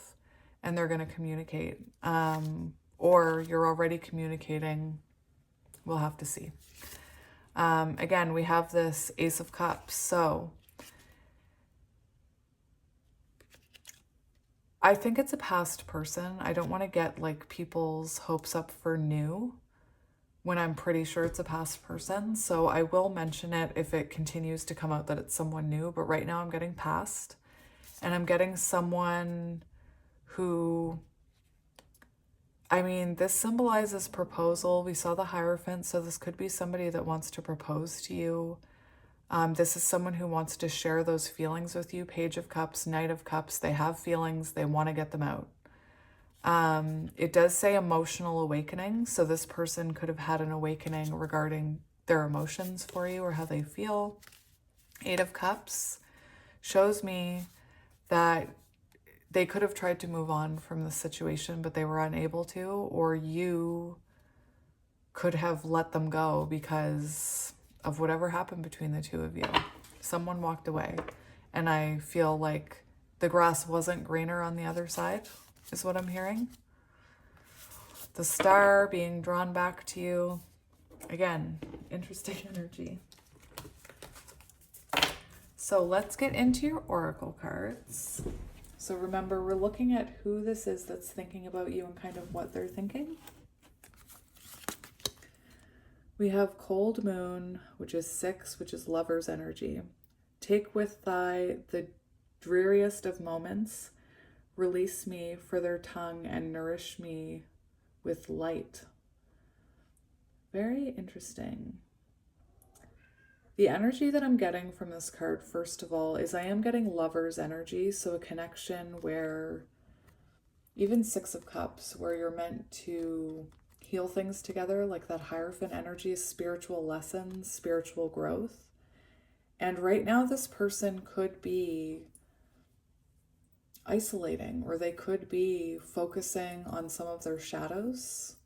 and they're going to communicate. Or you're already communicating. We'll have to see. Again, we have this Ace of Cups. So I think it's a past person. I don't want to get like people's hopes up for new when I'm pretty sure it's a past person. So I will mention it if it continues to come out that it's someone new. But right now I'm getting past. And I'm getting someone who, I mean, this symbolizes proposal. We saw the Hierophant. So this could be somebody that wants to propose to you. This is someone who wants to share those feelings with you. Page of Cups, Knight of Cups. They have feelings. They want to get them out. It does say emotional awakening. So this person could have had an awakening regarding their emotions for you or how they feel. Eight of Cups shows me that they could have tried to move on from the situation, but they were unable to, or you could have let them go because of whatever happened between the two of you. Someone walked away, and I feel like the grass wasn't greener on the other side, is what I'm hearing. The Star being drawn back to you. Again, interesting energy. So let's get into your oracle cards. So remember, we're looking at who this is that's thinking about you and kind of what they're thinking. We have Cold Moon, which is 6, which is lover's energy. Take with thy the dreariest of moments. Release me for their tongue and nourish me with light. Very interesting. The energy that I'm getting from this card, first of all, is I am getting lover's energy. So a connection where, even 6 of Cups, where you're meant to heal things together, like that Hierophant energy is spiritual lessons, spiritual growth. And right now this person could be isolating, or they could be focusing on some of their shadows.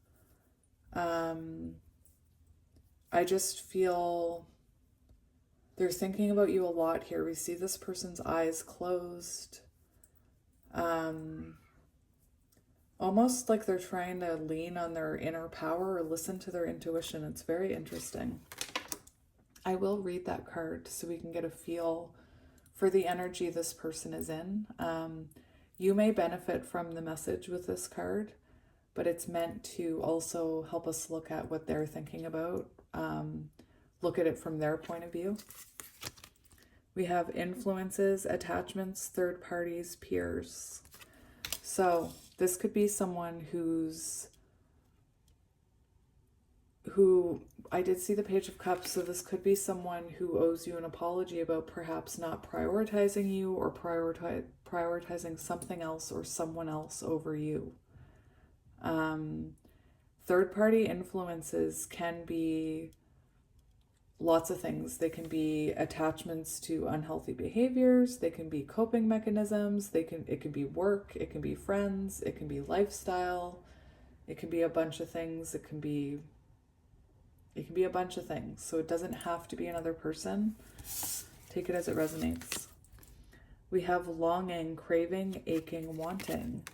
I just feel they're thinking about you a lot here. We see this person's eyes closed. Almost like they're trying to lean on their inner power or listen to their intuition. It's very interesting. I will read that card so we can get a feel for the energy this person is in. You may benefit from the message with this card, but it's meant to also help us look at what they're thinking about, look at it from their point of view. We have influences, attachments, third parties, peers. So this could be someone who I did see the Page of Cups, so this could be someone who owes you an apology about perhaps not prioritizing you or prioritizing something else or someone else over you. Third-party influences can be lots of things. They can be attachments to unhealthy behaviors. They can be coping mechanisms. It can be work. It can be friends. It can be lifestyle. It can be a bunch of things. It can be a bunch of things. So it doesn't have to be another person. Take it as it resonates. We have longing, craving, aching, wanting.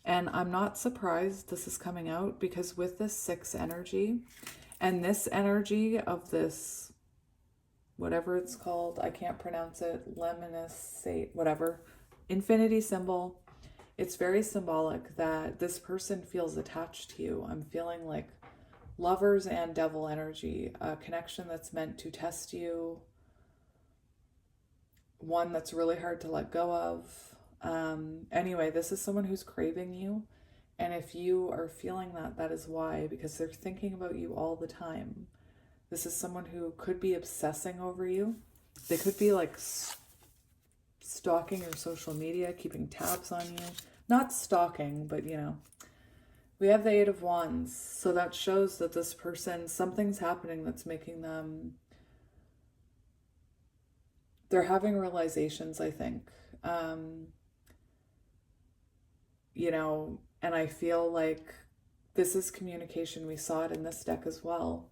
And I'm not surprised this is coming out, because with this 6 energy and this energy of this, whatever it's called, I can't pronounce it, luminosate, whatever, infinity symbol, it's very symbolic that this person feels attached to you. I'm feeling like lovers and devil energy, a connection that's meant to test you, one that's really hard to let go of. Anyway, this is someone who's craving you. And if you are feeling that, that is why, because they're thinking about you all the time. This is someone who could be obsessing over you. They could be like stalking your social media, keeping tabs on you. Not stalking, but you know. We have the Eight of Wands. So that shows that this person, something's happening that's making them, they're having realizations, I think. You know, and I feel like this is communication. We saw it in this deck as well.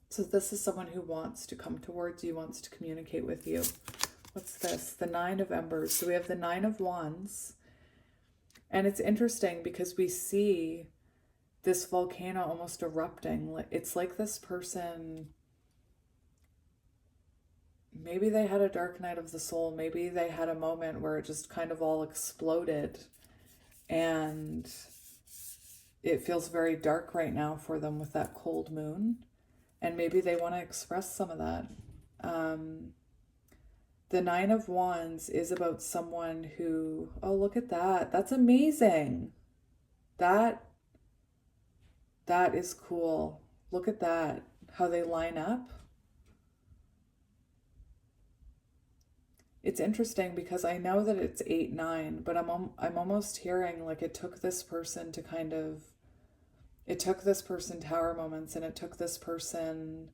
So this is someone who wants to come towards you, wants to communicate with you. What's this? The Nine of Embers. So we have the Nine of Wands. And it's interesting because we see this volcano almost erupting. It's like this person, maybe they had a dark night of the soul. Maybe they had a moment where it just kind of all exploded. And it feels very dark right now for them with that cold moon. And maybe they want to express some of that. The Nine of Wands is about someone who, oh, look at that. That's amazing. That is cool. Look at that. How they line up. It's interesting because I know that it's 8-9, but I'm almost hearing like it took this person to kind of, it took this person tower moments, and it took this person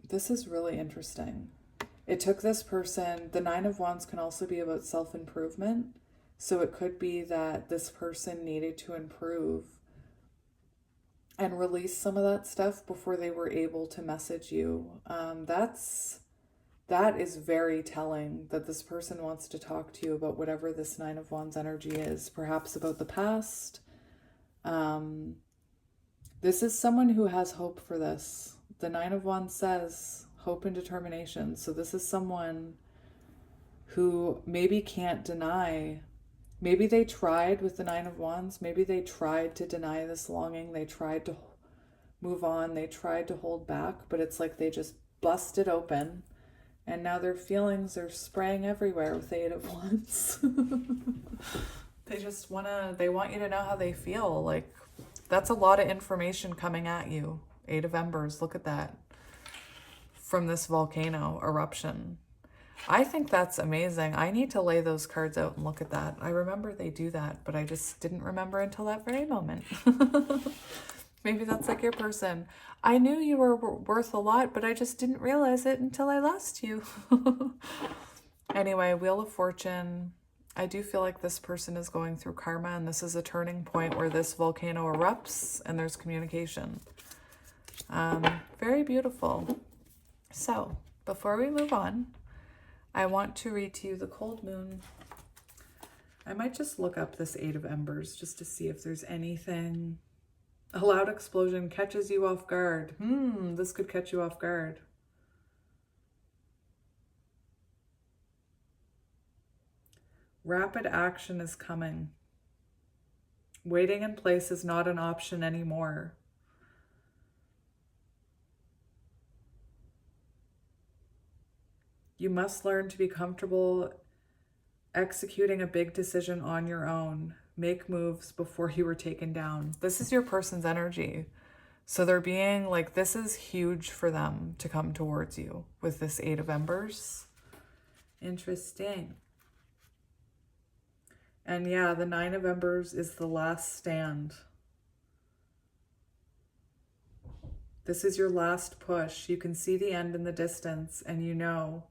this is really interesting. It took this person, the Nine of Wands can also be about self-improvement. So it could be that this person needed to improve and release some of that stuff before they were able to message you. That is very telling, that this person wants to talk to you about whatever this Nine of Wands energy is, perhaps about the past. This is someone who has hope for this. The Nine of Wands says hope and determination. So this is someone who maybe can't deny. Maybe they tried with the Nine of Wands. Maybe they tried to deny this longing. They tried to move on. They tried to hold back, but it's like they just busted open. And now their feelings are spraying everywhere with the Eight of Wands. They want you to know how they feel. Like, that's a lot of information coming at you. Eight of Embers, look at that. From this volcano eruption. I think that's amazing. I need to lay those cards out and look at that. I remember they do that, but I just didn't remember until that very moment. Maybe that's like your person. I knew you were worth a lot, but I just didn't realize it until I lost you. Anyway, Wheel of Fortune. I do feel like this person is going through karma, and this is a turning point where this volcano erupts and there's communication. Very beautiful. So, before we move on, I want to read to you the cold moon. I might just look up this Eight of Embers just to see if there's anything. A loud explosion catches you off guard. This could catch you off guard. Rapid action is coming. Waiting in place is not an option anymore. You must learn to be comfortable executing a big decision on your own. Make moves before you were taken down. This is your person's energy. So they're being like, this is huge for them to come towards you with this Eight of Embers. Interesting. And yeah, the Nine of Embers is the last stand. This is your last push. You can see the end in the distance, and you know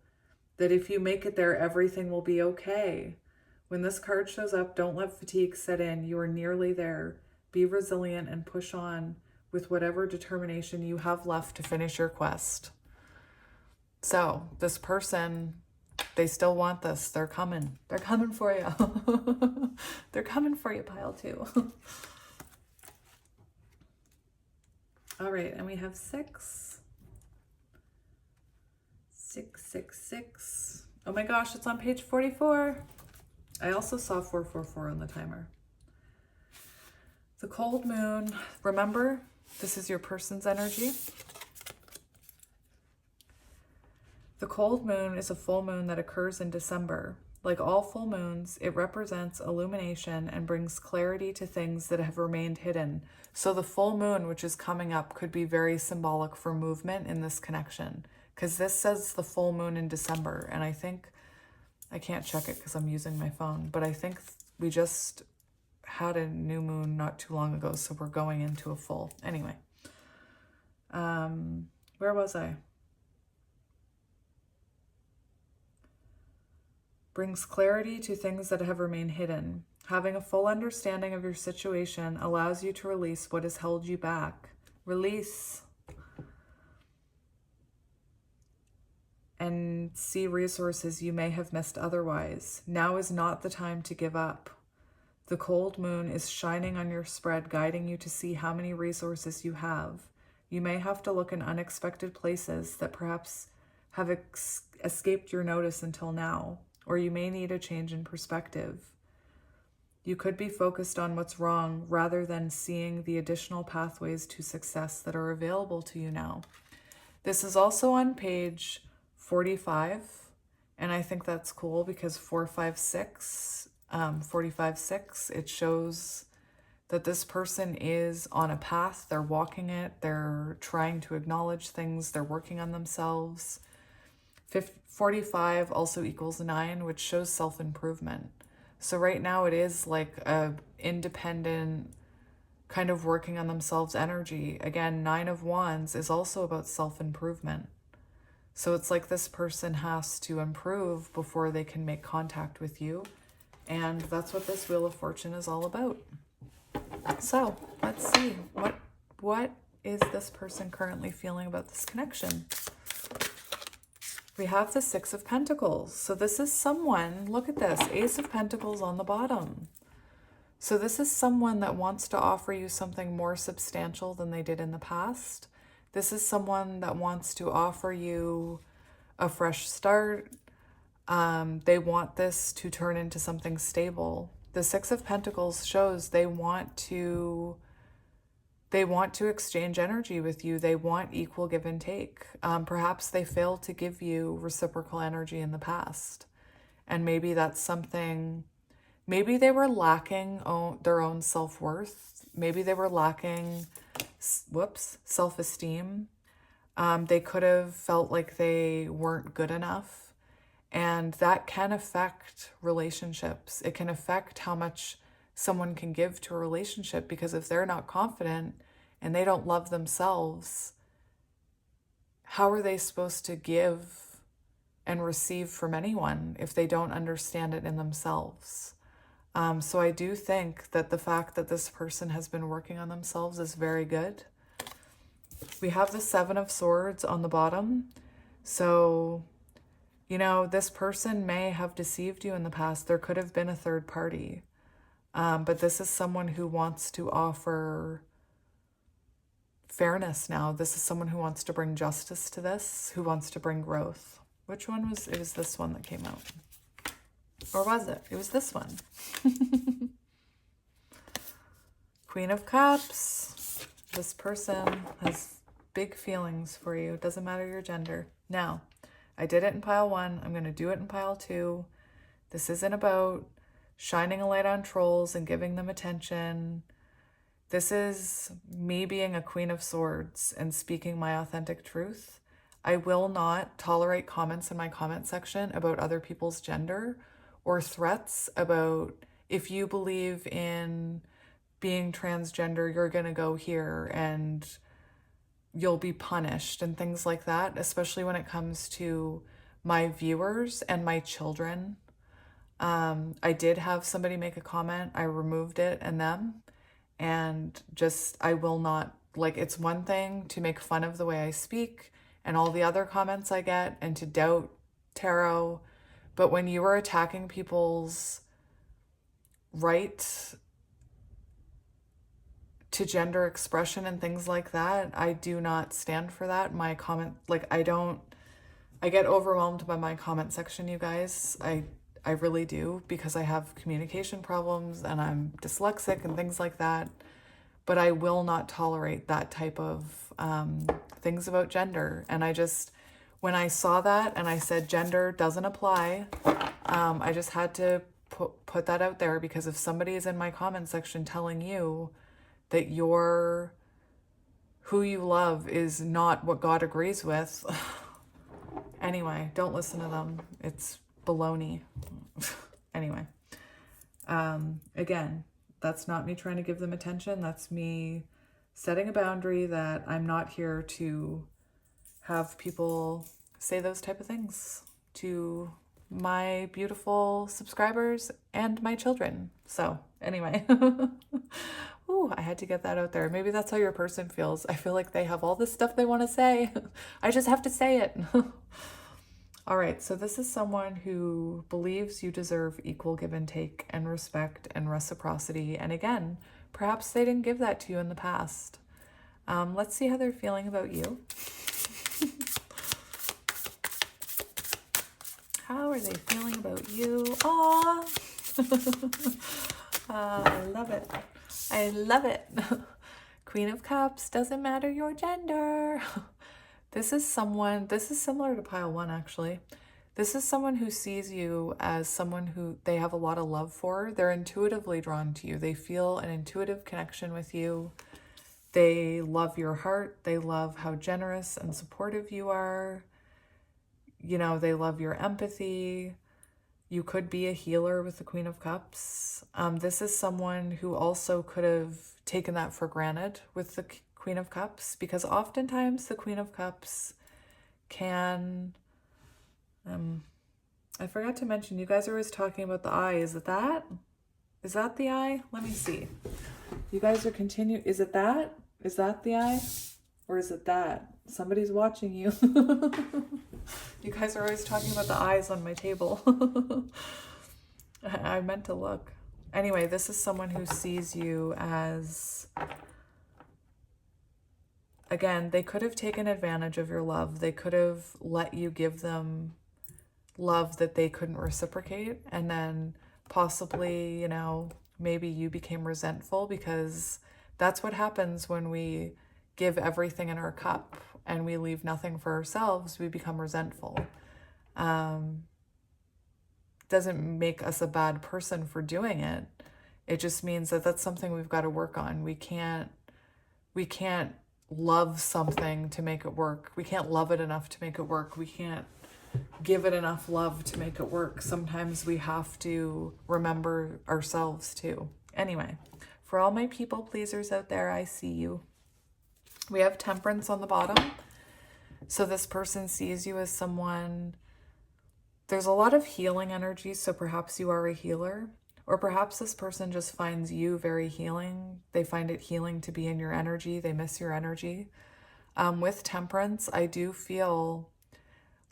that if you make it there, everything will be okay. When this card shows up, don't let fatigue set in. You are nearly there. Be resilient and push on with whatever determination you have left to finish your quest. So this person, they still want this. They're coming. They're coming for you. They're coming for you, pile two. All right, and we have 6. 666. Oh my gosh, it's on page 44. I also saw 444 on the timer. The cold moon. Remember, this is your person's energy. The cold moon is a full moon that occurs in December. Like all full moons, it represents illumination and brings clarity to things that have remained hidden. So the full moon, which is coming up, could be very symbolic for movement in this connection, because this says the full moon in December. And I think, I can't check it because I'm using my phone, but I think we just had a new moon not too long ago, so we're going into a full. Anyway, where was I? Brings clarity to things that have remained hidden. Having a full understanding of your situation allows you to release what has held you back. Release. And see resources you may have missed otherwise. Now is not the time to give up. The cold moon is shining on your spread, guiding you to see how many resources you have. You may have to look in unexpected places that perhaps have escaped your notice until now, or you may need a change in perspective. You could be focused on what's wrong rather than seeing the additional pathways to success that are available to you now. This is also on page 45, and I think that's cool because 456, 45:6, it shows that this person is on a path, they're walking it, they're trying to acknowledge things, they're working on themselves. 45 also equals 9, which shows self-improvement. So right now it is like a independent kind of working on themselves energy. Again, 9 of Wands is also about self-improvement. So it's like this person has to improve before they can make contact with you. And that's what this Wheel of Fortune is all about. So let's see. What is this person currently feeling about this connection? We have the 6 of Pentacles. So this is someone, look at this, Ace of Pentacles on the bottom. So this is someone that wants to offer you something more substantial than they did in the past. This is someone that wants to offer you a fresh start. They want this to turn into something stable. The 6 of Pentacles shows they want to exchange energy with you. They want equal give and take. Perhaps they failed to give you reciprocal energy in the past. And maybe that's something, maybe they were lacking their own self-worth. Maybe they were lacking, self-esteem. They could have felt like they weren't good enough. And that can affect relationships. It can affect how much someone can give to a relationship, because if they're not confident and they don't love themselves, how are they supposed to give and receive from anyone if they don't understand it in themselves? So I do think that the fact that this person has been working on themselves is very good. We have the 7 of Swords on the bottom. So, you know, this person may have deceived you in the past. There could have been a third party. But this is someone who wants to offer fairness now. This is someone who wants to bring justice to this, who wants to bring growth. Which one was, it was this one that came out. Or was it? It was this one. Queen of Cups. This person has big feelings for you. It doesn't matter your gender. Now, I did it in pile 1. I'm going to do it in pile 2. This isn't about shining a light on trolls and giving them attention. This is me being a Queen of Swords and speaking my authentic truth. I will not tolerate comments in my comment section about other people's gender, or threats about, if you believe in being transgender, you're going to go here and you'll be punished and things like that, especially when it comes to my viewers and my children. I did have somebody make a comment. I removed it and them, and just, I will not, like, it's one thing to make fun of the way I speak and all the other comments I get and to doubt tarot, but when you are attacking people's right to gender expression and things like that, I do not stand for that. My comment, like, I get overwhelmed by my comment section, you guys. I really do, because I have communication problems and I'm dyslexic and things like that. But I will not tolerate that type of things about gender. And I just, when I saw that and I said gender doesn't apply, I just had to put that out there, because if somebody is in my comment section telling you that who you love is not what God agrees with, anyway, don't listen to them. It's baloney. Anyway, again, that's not me trying to give them attention. That's me setting a boundary that I'm not here to have people say those type of things to my beautiful subscribers and my children. So anyway, ooh, I had to get that out there. Maybe that's how your person feels. I feel like they have all this stuff they want to say. I just have to say it. All right, so this is someone who believes you deserve equal give and take and respect and reciprocity. And again, perhaps they didn't give that to you in the past. Let's see how they're feeling about you. How are they feeling about you? Aww. I love it. I love it. Queen of Cups, doesn't matter your gender. This is similar to pile one, actually. This is someone who sees you as someone who they have a lot of love for. They're intuitively drawn to you. They feel an intuitive connection with you. They love your heart. They love how generous and supportive you are. You know, they love your empathy. You could be a healer with the Queen of Cups. This is someone who also could have taken that for granted with the Queen of Cups, because oftentimes the Queen of Cups can... I forgot to mention, you guys are always talking about the eye. Is it that? Is that the eye? Let me see. You guys are is it that? Is that the eye? Or is it that? Somebody's watching you. You guys are always talking about the eyes on my table. I meant to look. Anyway, this is someone who sees you as... Again, they could have taken advantage of your love. They could have let you give them love that they couldn't reciprocate. And then possibly, you know, maybe you became resentful, because that's what happens when we give everything in our cup and we leave nothing for ourselves. We become resentful. Doesn't make us a bad person for doing it. It just means that that's something we've got to work on. We can't love something to make it work. We can't love it enough to make it work. We can't give it enough love to make it work. Sometimes we have to remember ourselves too. Anyway, for all my people pleasers out there, I see you. We have Temperance on the bottom. So this person sees you as someone... There's a lot of healing energy, so perhaps you are a healer. Or perhaps this person just finds you very healing. They find it healing to be in your energy. They miss your energy. With Temperance, I do feel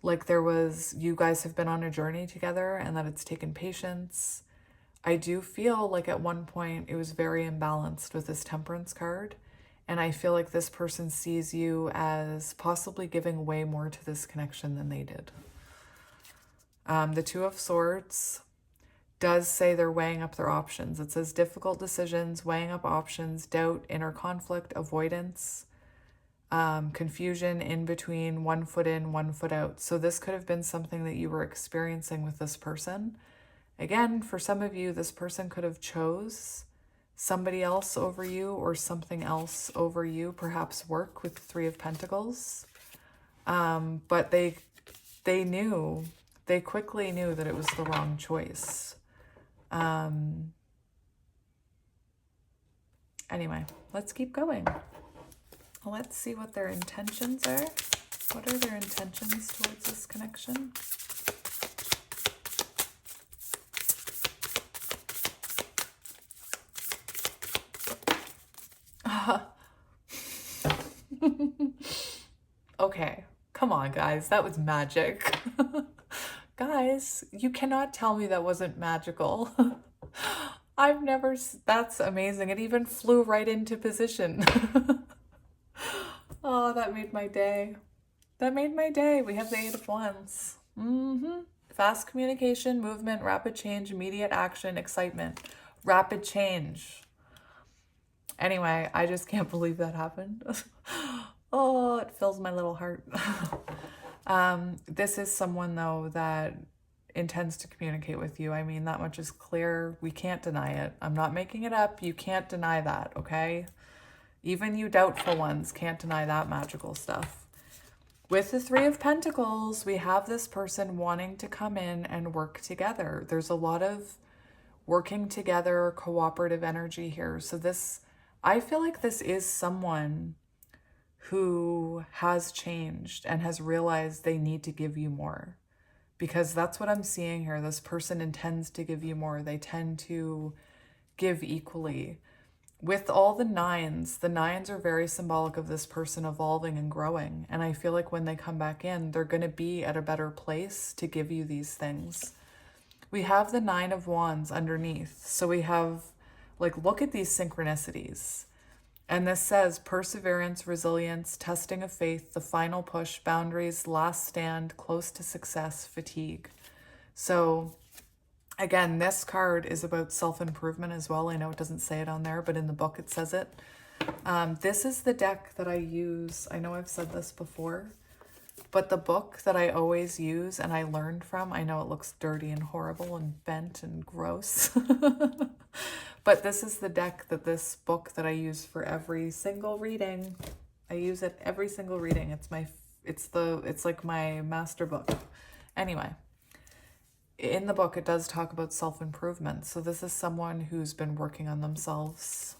like you guys have been on a journey together and that it's taken patience. I do feel like at one point it was very imbalanced with this Temperance card. And I feel like this person sees you as possibly giving way more to this connection than they did. The Two of Swords does say they're weighing up their options. It says difficult decisions, weighing up options, doubt, inner conflict, avoidance, confusion in between, one foot in, one foot out. So this could have been something that you were experiencing with this person. Again, for some of you, this person could have chose somebody else over you or something else over you, perhaps work with the Three of Pentacles. But they quickly knew that it was the wrong choice. Anyway, let's keep going. Let's see what their intentions are. What are their intentions towards this connection? Okay, come on, guys. That was magic. Guys, you cannot tell me that wasn't magical. That's amazing. It even flew right into position. Oh, that made my day. That made my day. We have the Eight of Wands. Fast communication, movement, rapid change, immediate action, excitement. Rapid change. Anyway, I just can't believe that happened. Oh, it fills my little heart. This is someone, though, that intends to communicate with you. I mean, that much is clear. We can't deny it. I'm not making it up. You can't deny that, okay? Even you doubtful ones can't deny that magical stuff. With the Three of Pentacles, we have this person wanting to come in and work together. There's a lot of working together, cooperative energy here. So this, I feel like this is someone who has changed and has realized they need to give you more. Because that's what I'm seeing here. This person intends to give you more. They tend to give equally. With all the nines are very symbolic of this person evolving and growing. And I feel like when they come back in, they're going to be at a better place to give you these things. We have the Nine of Wands underneath. So we have, like, look at these synchronicities. And this says perseverance, resilience, testing of faith, the final push, boundaries, last stand, close to success, fatigue. So again, this card is about self-improvement as well. I know it doesn't say it on there, but in the book it says it. This is the deck that I use. I know I've said this before, but the book that I always use and I learned from, I know it looks dirty and horrible and bent and gross, but this is the deck that this book that I use for every single reading. I use it every single reading. It's like my master book. Anyway, in the book, it does talk about self-improvement. So this is someone who's been working on themselves.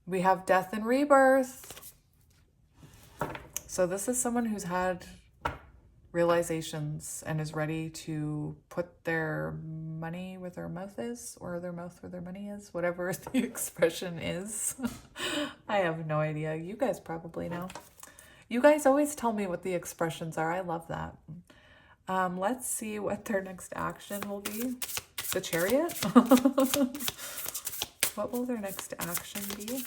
We have death and rebirth. So this is someone who's had realizations and is ready to put their money where their mouth is, or their mouth where their money is, whatever the expression is. I have no idea. You guys probably know. You guys always tell me what the expressions are. I love that. Let's see what their next action will be. The Chariot? What will their next action be?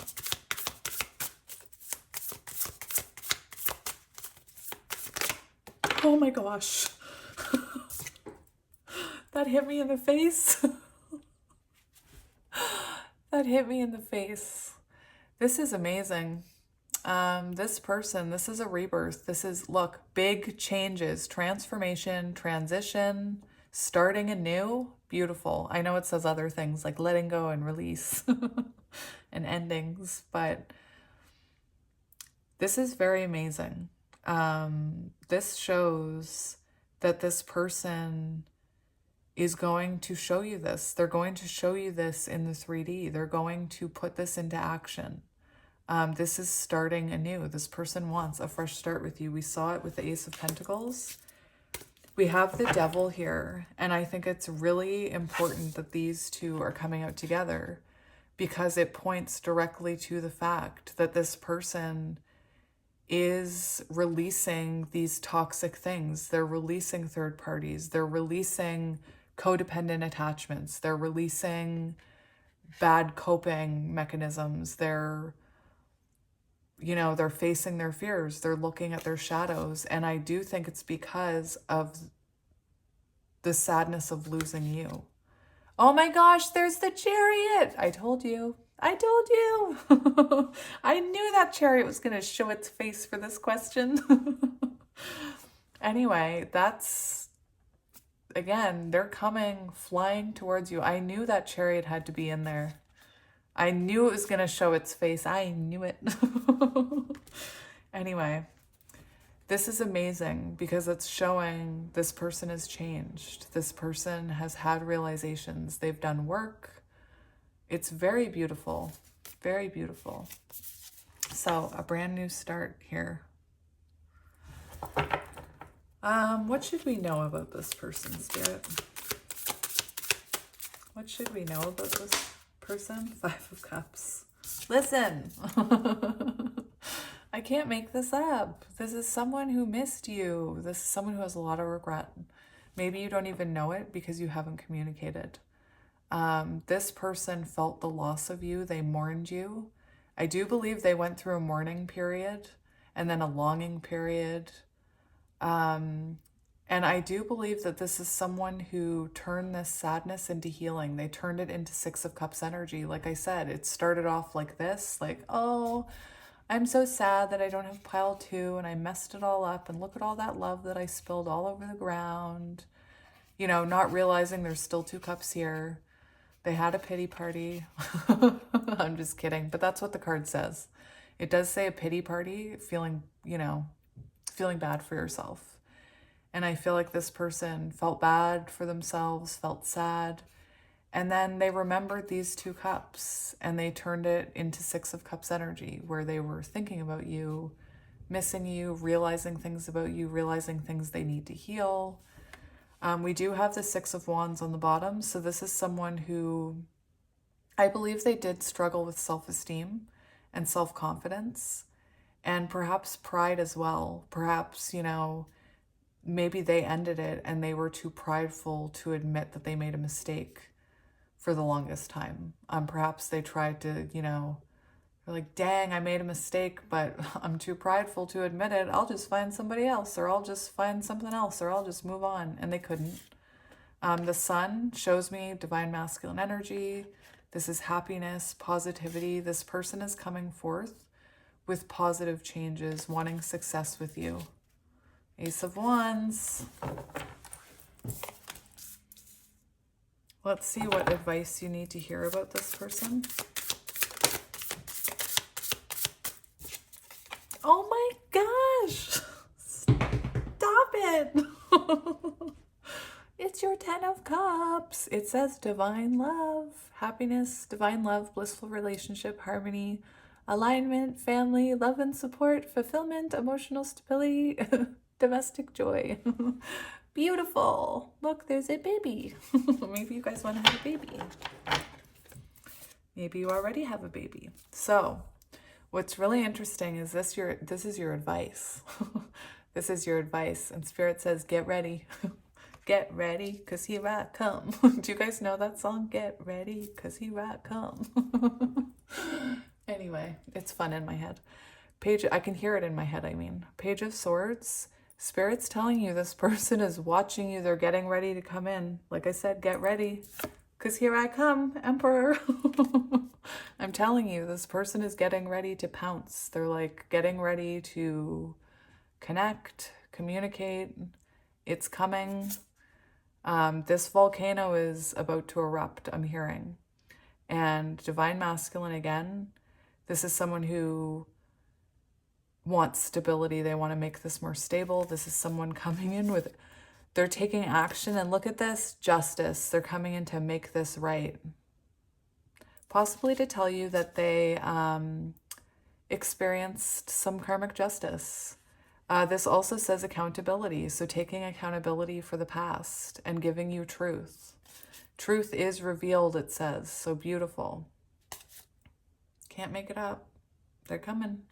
Oh my gosh. That hit me in the face. That hit me in the face. This is amazing. This person, this is a rebirth. This is, look, big changes, transformation, transition, starting anew. Beautiful. I know it says other things like letting go and release and endings, but this is very amazing. This shows that this person is going to show you this. They're going to show you this in the 3D. They're going to put this into action. This is starting anew. This person wants a fresh start with you. We saw it with the Ace of Pentacles. We have the Devil here, and I think it's really important that these two are coming out together because it points directly to the fact that this person is releasing these toxic things. They're releasing third parties. They're releasing codependent attachments. They're releasing bad coping mechanisms. They're facing their fears. They're looking at their shadows. And I do think it's because of the sadness of losing you. Oh my gosh, there's the Chariot. I told you. I told you. I knew that Chariot was going to show its face for this question. Anyway, that's, again, they're coming, flying towards you. I knew that Chariot had to be in there. I knew it was going to show its face. I knew it. Anyway, this is amazing because it's showing this person has changed. This person has had realizations. They've done work. It's very beautiful. Very beautiful. So a brand new start here. What should we know about this person, Spirit? What should we know about this person? 5 of Cups. Listen. I can't make this up. This is someone who missed you. This is someone who has a lot of regret. Maybe you don't even know it because you haven't communicated. This person felt the loss of you. They mourned you. I do believe they went through a mourning period and then a longing period. And I do believe that this is someone who turned this sadness into healing. They turned it into 6 of Cups energy. Like I said, it started off like this, like, oh, I'm so sad that I don't have pile 2 and I messed it all up and look at all that love that I spilled all over the ground. you know, not realizing there's still 2 cups here. They had a pity party. I'm just kidding, but that's what the card says. It does say a pity party, feeling, you know, feeling bad for yourself. And I feel like this person felt bad for themselves, felt sad. And then they remembered these 2 cups and they turned it into 6 of Cups energy, where they were thinking about you, missing you, realizing things about you, realizing things they need to heal. We do have the 6 of Wands on the bottom. So this is someone who, I believe they did struggle with self-esteem and self-confidence and perhaps pride as well. Perhaps, you know, maybe they ended it and they were too prideful to admit that they made a mistake for the longest time. Perhaps they tried to, you know, they're like, dang, I made a mistake, but I'm too prideful to admit it. I'll just find somebody else, or I'll just find something else, or I'll just move on. And they couldn't. The sun shows me divine masculine energy. This is happiness, positivity. This person is coming forth with positive changes, wanting success with you. Ace of Wands. Let's see what advice you need to hear about this person. Oh my gosh! Stop it! It's your 10 of Cups. It says divine love, happiness, divine love, blissful relationship, harmony, alignment, family, love and support, fulfillment, emotional stability, domestic joy. Beautiful. Look, there's a baby. Maybe you guys want to have a baby. Maybe you already have a baby. So what's really interesting is this is your advice. This is your advice. And Spirit says, get ready. Get ready, because here I come. Do you guys know that song? Get ready, because here I come. Anyway, it's fun in my head. I can hear it in my head, I mean. Page of Swords. Spirit's telling you this person is watching you. They're getting ready to come in. Like I said, get ready, because here I come, Emperor. I'm telling you, this person is getting ready to pounce. They're like getting ready to connect, communicate. It's coming. This volcano is about to erupt, I'm hearing. And divine masculine again. This is someone who wants stability. They want to make this more stable. This is someone coming in with, they're taking action, and look at this, justice. They're coming in to make this right. Possibly to tell you that they experienced some karmic justice. This also says accountability. So taking accountability for the past and giving you truth. Truth is revealed, it says. So beautiful. Can't make it up. They're coming.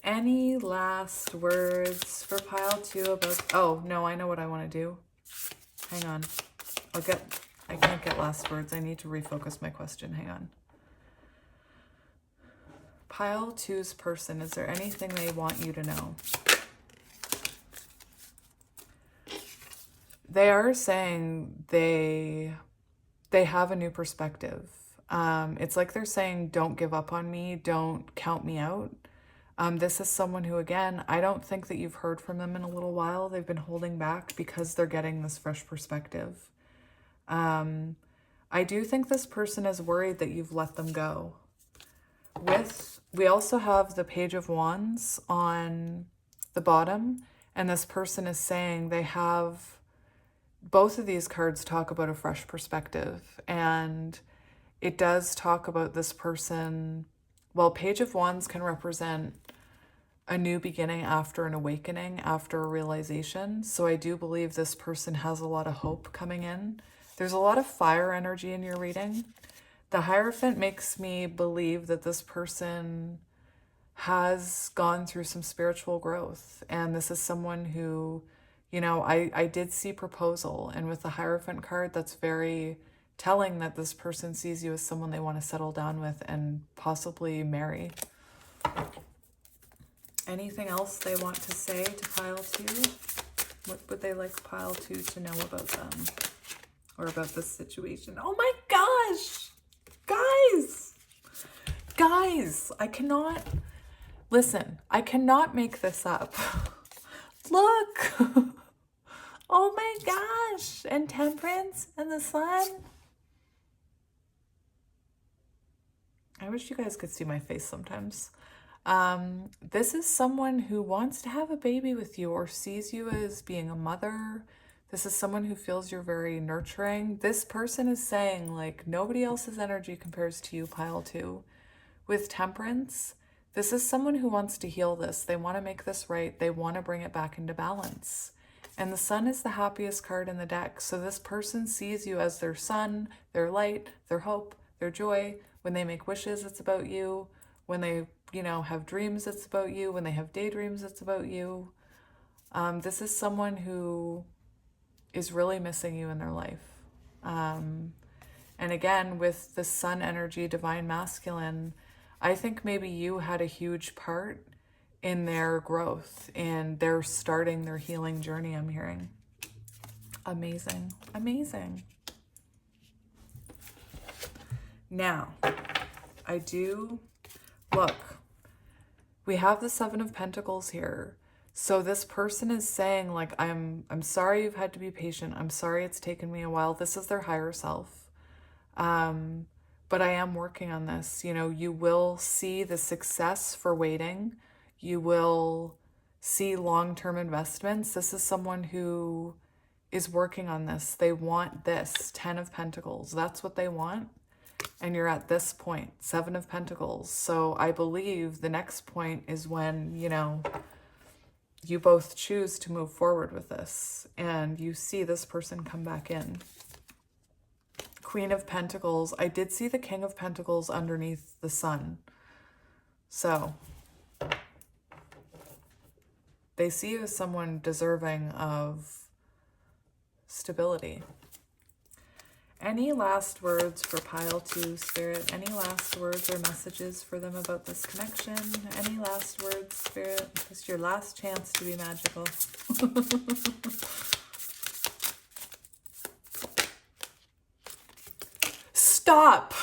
Any last words for pile 2 about... Oh, no, I know what I want to do. Hang on. I can't get last words. I need to refocus my question. Hang on. Pile 2's person, is there anything they want you to know? They are saying they have a new perspective. It's like they're saying, don't give up on me, don't count me out. This is someone who, again, I don't think that you've heard from them in a little while. They've been holding back because they're getting this fresh perspective. I do think this person is worried that you've let them go. We also have the Page of Wands on the bottom, and this person is saying they have, both of these cards talk about a fresh perspective, and it does talk about this person. Well, Page of Wands can represent a new beginning after an awakening, after a realization. So I do believe this person has a lot of hope coming in. There's a lot of fire energy in your reading. The Hierophant makes me believe that this person has gone through some spiritual growth. And this is someone who, you know, I did see proposal. And with the Hierophant card, that's very telling that this person sees you as someone they want to settle down with and possibly marry. Anything else they want to say to pile 2? What would they like pile 2 to know about them or about this situation? Oh my gosh! Guys, I cannot, listen, I cannot make this up. Look, Oh my gosh. And Temperance and the Sun. I wish you guys could see my face sometimes. This is someone who wants to have a baby with you or sees you as being a mother. This is someone who feels you're very nurturing. This person is saying, like, nobody else's energy compares to you, pile 2. With Temperance, this is someone who wants to heal this. They want to make this right. They want to bring it back into balance. And the Sun is the happiest card in the deck. So this person sees you as their sun, their light, their hope, their joy. When they make wishes, it's about you. When they, have dreams, it's about you. When they have daydreams, it's about you. This is someone who is really missing you in their life. And again, with the Sun energy, divine masculine, I think maybe you had a huge part in their growth and they're starting their healing journey, I'm hearing. Amazing. Amazing. Now, look, we have the 7 of Pentacles here. So this person is saying, like, I'm sorry you've had to be patient. I'm sorry it's taken me a while. This is their higher self. But I am working on this. You will see the success for waiting. You will see long-term investments. This is someone who is working on this. They want this 10 of Pentacles. That's what they want. And you're at this point, 7 of Pentacles. So I believe the next point is when, you both choose to move forward with this and you see this person come back in. Queen of Pentacles. I did see the King of Pentacles underneath the Sun. So they see you as someone deserving of stability. Any last words for pile 2, Spirit? Any last words or messages for them about this connection? Any last words, Spirit? This is your last chance to be magical. Stop!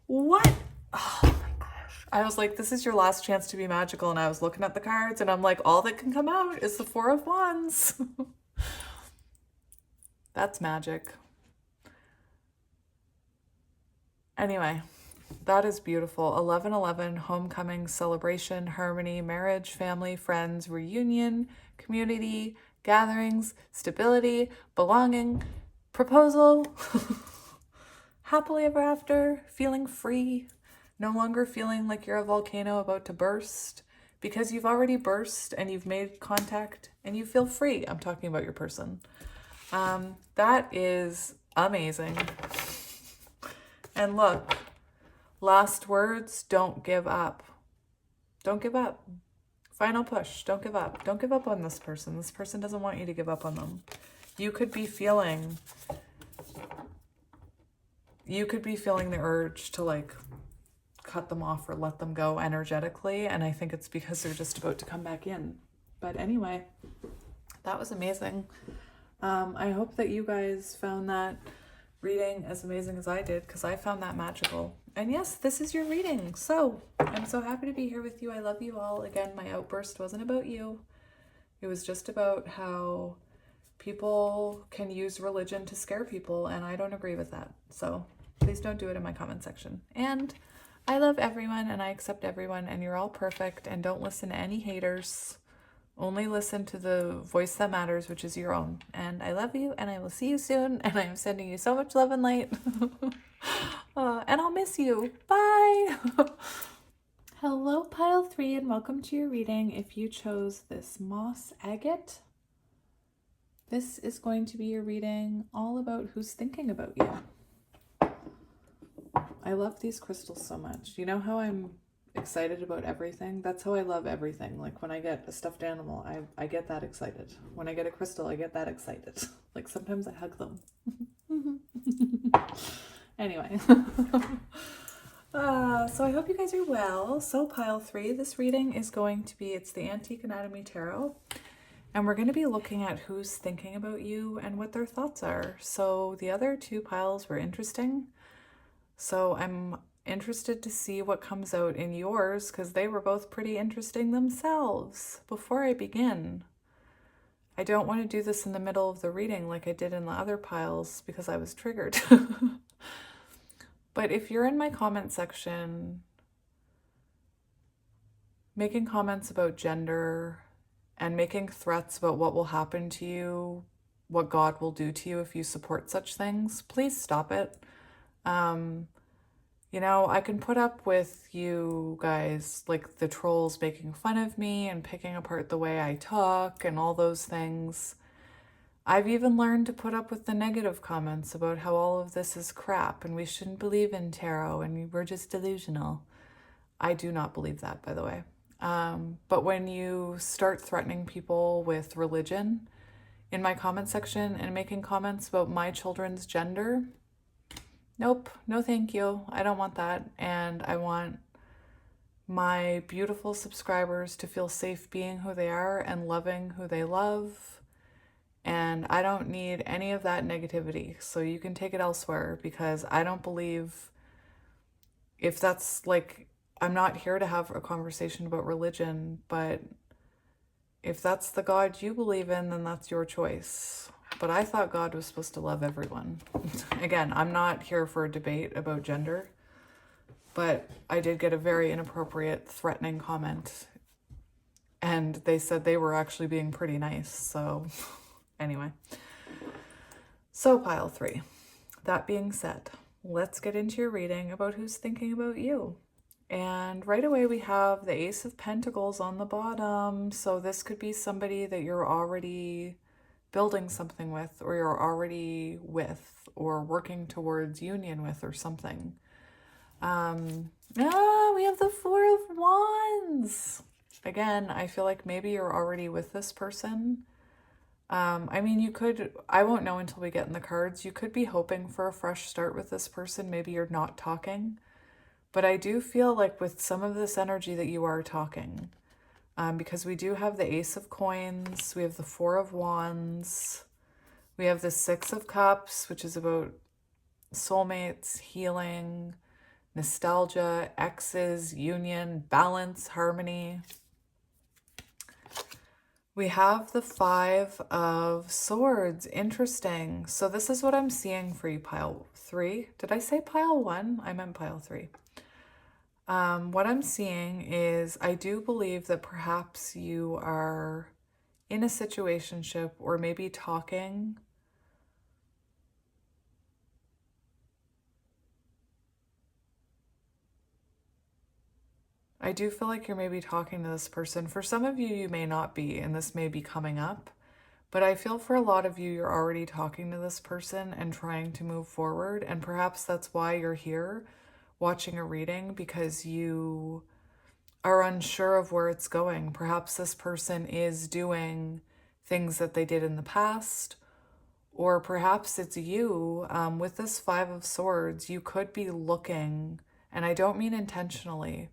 What? Oh my gosh. I was like, this is your last chance to be magical, and I was looking at the cards, and I'm like, all that can come out is the 4 of Wands. That's magic. Anyway, that is beautiful. 11/11, homecoming, celebration, harmony, marriage, family, friends, reunion, community, gatherings, stability, belonging, proposal, happily ever after, feeling free, no longer feeling like you're a volcano about to burst, because you've already burst and you've made contact and you feel free. I'm talking about your person. That is amazing. And look, last words, don't give up. Don't give up. Final push, don't give up. Don't give up on this person. This person doesn't want you to give up on them. You could be feeling the urge to, like, cut them off or let them go energetically. And I think it's because they're just about to come back in. But anyway, that was amazing. I hope that you guys found that reading as amazing as I did, because I found that magical. And yes, this is your reading. So I'm so happy to be here with you. I love you all. Again, my outburst wasn't about you. It was just about how people can use religion to scare people, and I don't agree with that. So please don't do it in my comment section. And I love everyone, and I accept everyone, and you're all perfect, and don't listen to any haters. Only listen to the voice that matters, which is your own. And I love you, and I will see you soon. And I am sending you so much love and light. And I'll miss you. Bye. Hello, pile 3, and welcome to your reading. If you chose this moss agate, this is going to be your reading all about who's thinking about you. I love these crystals so much. You know how I'm excited about everything? That's how I love everything. Like when I get a stuffed animal, I get that excited. When I get a crystal, I get that excited. Like sometimes I hug them. Anyway. So I hope you guys are well. So pile 3, this reading is going to be, it's the Antique Anatomy Tarot. And we're going to be looking at who's thinking about you and what their thoughts are. So the other 2 piles were interesting. So I'm interested to see what comes out in yours, because they were both pretty interesting themselves. Before I begin, I don't want to do this in the middle of the reading like I did in the other piles because I was triggered. But if you're in my comment section making comments about gender and making threats about what will happen to you, what God will do to you if you support such things, please stop it. You know, I can put up with you guys, like the trolls making fun of me and picking apart the way I talk and all those things. I've even learned to put up with the negative comments about how all of this is crap and we shouldn't believe in tarot and we're just delusional. I do not believe that, by the way. But when you start threatening people with religion in my comment section and making comments about my children's gender, nope, no thank you. I don't want that. And I want my beautiful subscribers to feel safe being who they are and loving who they love. And I don't need any of that negativity. So you can take it elsewhere because I don't believe if that's like, I'm not here to have a conversation about religion, but if that's the God you believe in, then that's your choice. But I thought God was supposed to love everyone. Again, I'm not here for a debate about gender, but I did get a very inappropriate, threatening comment. And they said they were actually being pretty nice. So anyway. So pile 3. That being said, let's get into your reading about who's thinking about you. And right away we have the Ace of Pentacles on the bottom. So this could be somebody that you're already building something with, or you're already with, or working towards union with, or something. We have the Four of Wands. Again, I feel like maybe you're already with this person. I mean, you could, I won't know until we get in the cards. You could be hoping for a fresh start with this person. Maybe you're not talking. But I do feel like with some of this energy that you are talking, because we do have the Ace of Coins, we have the Four of Wands, we have the Six of Cups, which is about soulmates, healing, nostalgia, exes, union, balance, harmony. We have the Five of Swords. Interesting. So this is what I'm seeing for you, pile 3. Did I say pile 1? I meant pile 3. What I'm seeing is I do believe that perhaps you are in a situationship or maybe talking. I do feel like you're maybe talking to this person. For some of you, you may not be, and this may be coming up. But I feel for a lot of you, you're already talking to this person and trying to move forward. And perhaps that's why you're here watching a reading, because you are unsure of where it's going. Perhaps this person is doing things that they did in the past, or perhaps it's you. With this Five of Swords, you could be looking, and I don't mean intentionally,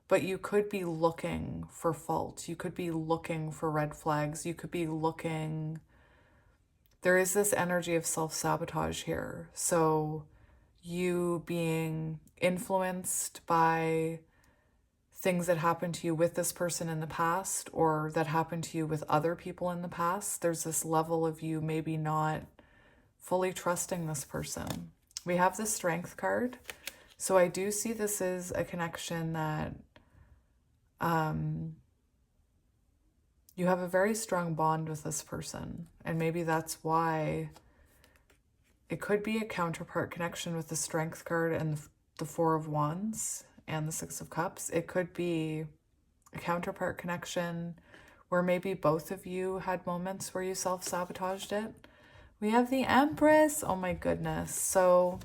but you could be looking for fault. You could be looking for red flags. You could be looking. There is this energy of self-sabotage here. So you being influenced by things that happened to you with this person in the past, or that happened to you with other people in the past. There's this level of you maybe not fully trusting this person. We have the Strength card. So I do see this is a connection that you have a very strong bond with this person. And maybe that's why it could be a counterpart connection with the Strength card and the Four of Wands and the Six of Cups. It could be a counterpart connection where maybe both of you had moments where you self-sabotaged it. We have the Empress. Oh my goodness. So,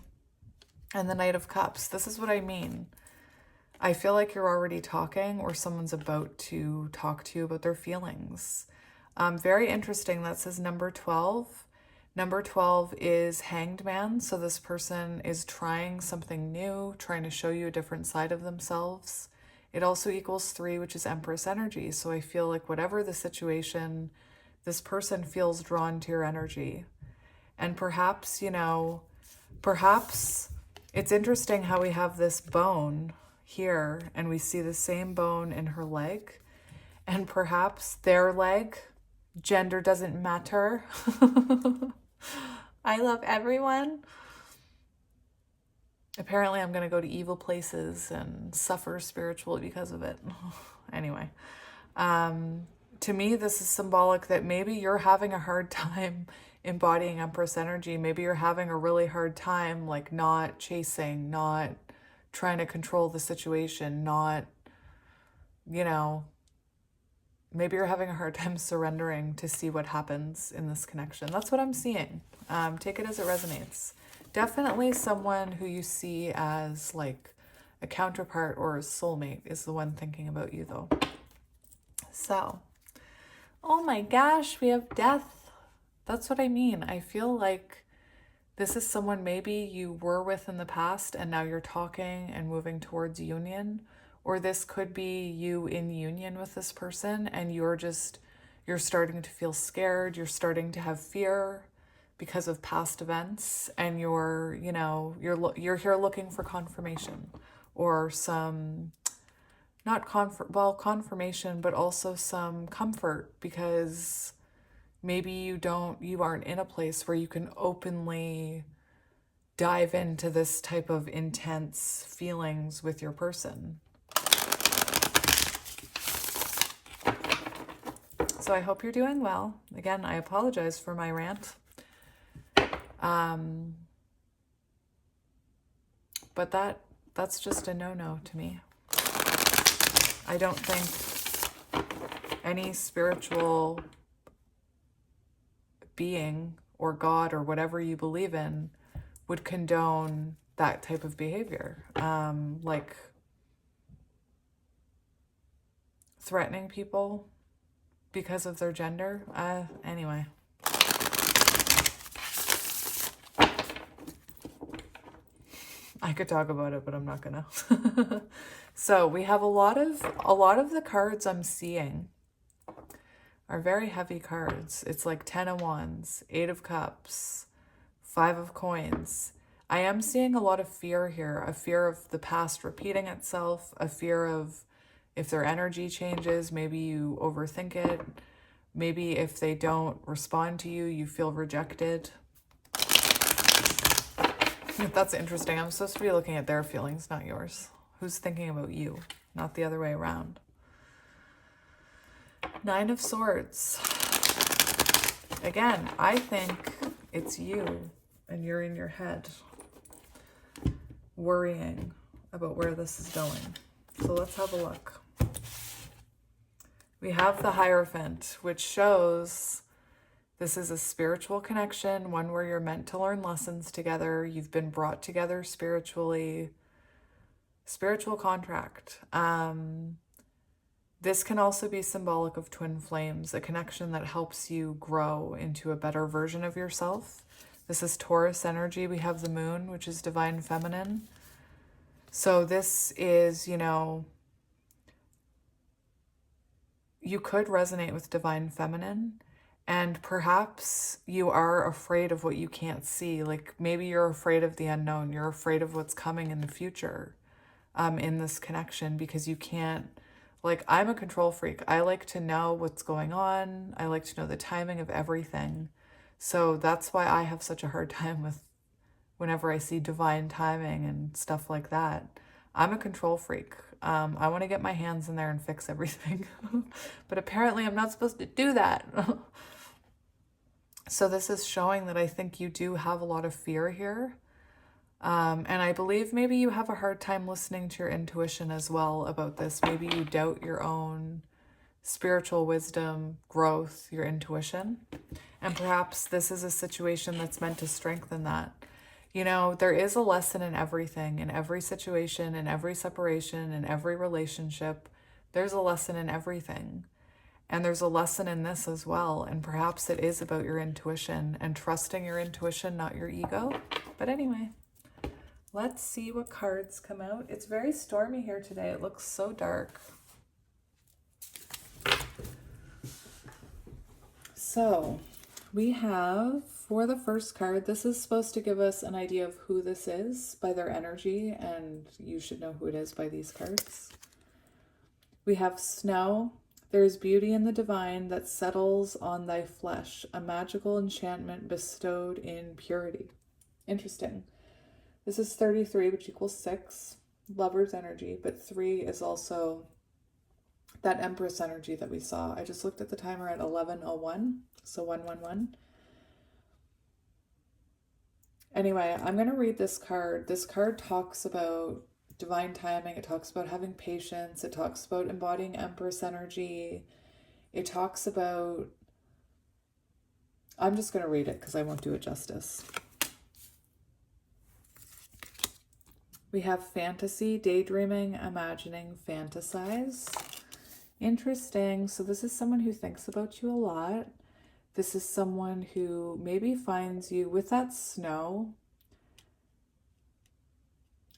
and the Knight of Cups. This is what I mean. I feel like you're already talking, or someone's about to talk to you about their feelings. Very interesting. That says number 12. Number 12 is Hanged Man. So this person is trying something new, trying to show you a different side of themselves. It also equals 3, which is Empress energy. So I feel like whatever the situation, this person feels drawn to your energy. And perhaps, you know, perhaps it's interesting how we have this bone here and we see the same bone in her leg, and perhaps their leg gender doesn't matter. I love everyone. Apparently I'm going to go to evil places and suffer spiritually because of it. Anyway, to me, this is symbolic that maybe you're having a hard time embodying Empress energy. Maybe you're having a really hard time, like, not chasing, not trying to control the situation, not, you know, maybe you're having a hard time surrendering to see what happens in this connection. That's what I'm seeing. Take it as it resonates. Definitely someone who you see as like a counterpart or a soulmate is the one thinking about you, though. So, oh my gosh, we have death. That's what I mean. I feel like this is someone maybe you were with in the past and now you're talking and moving towards union. Or this could be you in union with this person and you're starting to feel scared. You're starting to have fear because of past events, and you're here looking for confirmation or some, not confirmation, but also some comfort, because maybe you aren't in a place where you can openly dive into this type of intense feelings with your person. So I hope you're doing well. Again, I apologize for my rant. But that's just a no-no to me. I don't think any spiritual being or God or whatever you believe in would condone that type of behavior. Like threatening people because of their gender. Anyway. I could talk about it, but I'm not gonna. So we have a lot of the cards I'm seeing are very heavy cards. It's like 10 of Wands, 8 of Cups, 5 of Coins. I am seeing a lot of fear here, a fear of the past repeating itself, a fear of if their energy changes, maybe you overthink it. Maybe if they don't respond to you, you feel rejected. That's interesting. I'm supposed to be looking at their feelings, not yours. Who's thinking about you, not the other way around. 9 of Swords. Again, I think it's you and you're in your head worrying about where this is going. So let's have a look. We have the Hierophant, which shows this is a spiritual connection, one where you're meant to learn lessons together. You've been brought together spiritually. Spiritual contract. This can also be symbolic of twin flames, a connection that helps you grow into a better version of yourself. This is Taurus energy. We have the Moon, which is divine feminine. So this is, you could resonate with divine feminine. And perhaps you are afraid of what you can't see. Like maybe you're afraid of the unknown. You're afraid of what's coming in the future in this connection, because you can't, like, I'm a control freak. I like to know what's going on. I like to know the timing of everything. So that's why I have such a hard time with whenever I see divine timing and stuff like that. I'm a control freak. I want to get my hands in there and fix everything. But apparently I'm not supposed to do that. So this is showing that I think you do have a lot of fear here. And I believe maybe you have a hard time listening to your intuition as well about this. Maybe you doubt your own spiritual wisdom, growth, your intuition. And perhaps this is a situation that's meant to strengthen that. There is a lesson in everything, in every situation, in every separation, in every relationship. There's a lesson in everything. And there's a lesson in this as well. And perhaps it is about your intuition and trusting your intuition, not your ego. But anyway, let's see what cards come out. It's very stormy here today. It looks so dark. So we have, for the first card, this is supposed to give us an idea of who this is by their energy, and you should know who it is by these cards. We have Snow. There is beauty in the divine that settles on thy flesh, a magical enchantment bestowed in purity. Interesting. This is 33, which equals 6, lover's energy, but 3 is also that Empress energy that we saw. I just looked at the timer at 11:01, so 111. Anyway, I'm going to read this card. This card talks about divine timing. It talks about having patience. It talks about embodying Empress energy. It talks about... I'm just going to read it because I won't do it justice. We have fantasy, daydreaming, imagining, fantasize. Interesting. So this is someone who thinks about you a lot. This is someone who maybe finds you with that snow.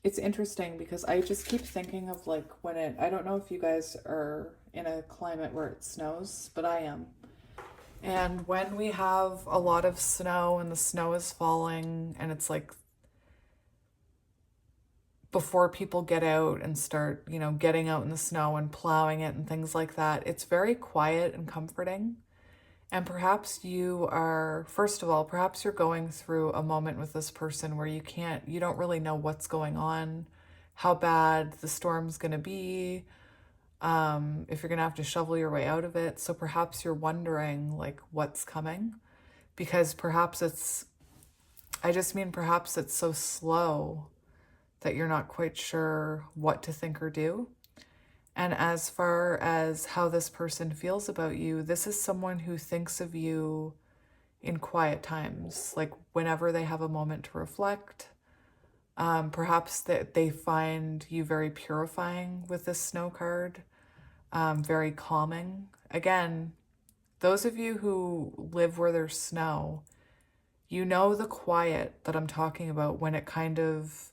It's interesting because I just keep thinking of like when it, I don't know if you guys are in a climate where it snows, but I am. And when we have a lot of snow and the snow is falling and it's like before people get out and start, you know, getting out in the snow and plowing it and things like that, it's very quiet and comforting. And perhaps you are, first of all, perhaps you're going through a moment with this person where you don't really know what's going on, how bad the storm's going to be, if you're going to have to shovel your way out of it. So perhaps you're wondering like what's coming, because perhaps perhaps it's so slow that you're not quite sure what to think or do. And as far as how this person feels about you, this is someone who thinks of you in quiet times, like whenever they have a moment to reflect. Perhaps that they find you very purifying with this snow card, very calming. Again, those of you who live where there's snow, you know the quiet that I'm talking about when it kind of...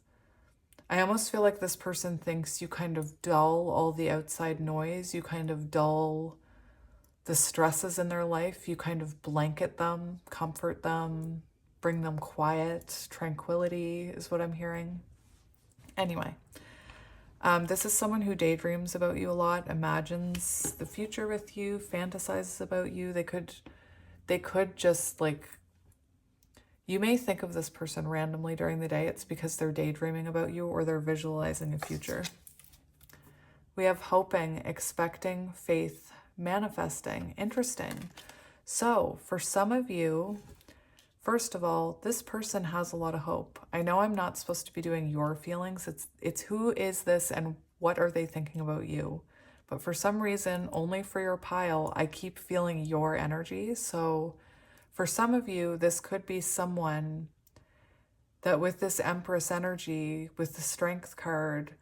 I almost feel like this person thinks you kind of dull all the outside noise. You kind of dull the stresses in their life. You kind of blanket them, comfort them, bring them quiet. Tranquility is what I'm hearing. Anyway, this is someone who daydreams about you a lot, imagines the future with you, fantasizes about you. They could just like... You may think of this person randomly during the day. It's because they're daydreaming about you or they're visualizing a future. We have hoping, expecting, faith, manifesting. Interesting. So for some of you, first of all, this person has a lot of hope. I know I'm not supposed to be doing your feelings. It's who is this and what are they thinking about you? But for some reason, only for your pile, I keep feeling your energy. So for some of you, this could be someone that with this Empress energy, with the Strength card,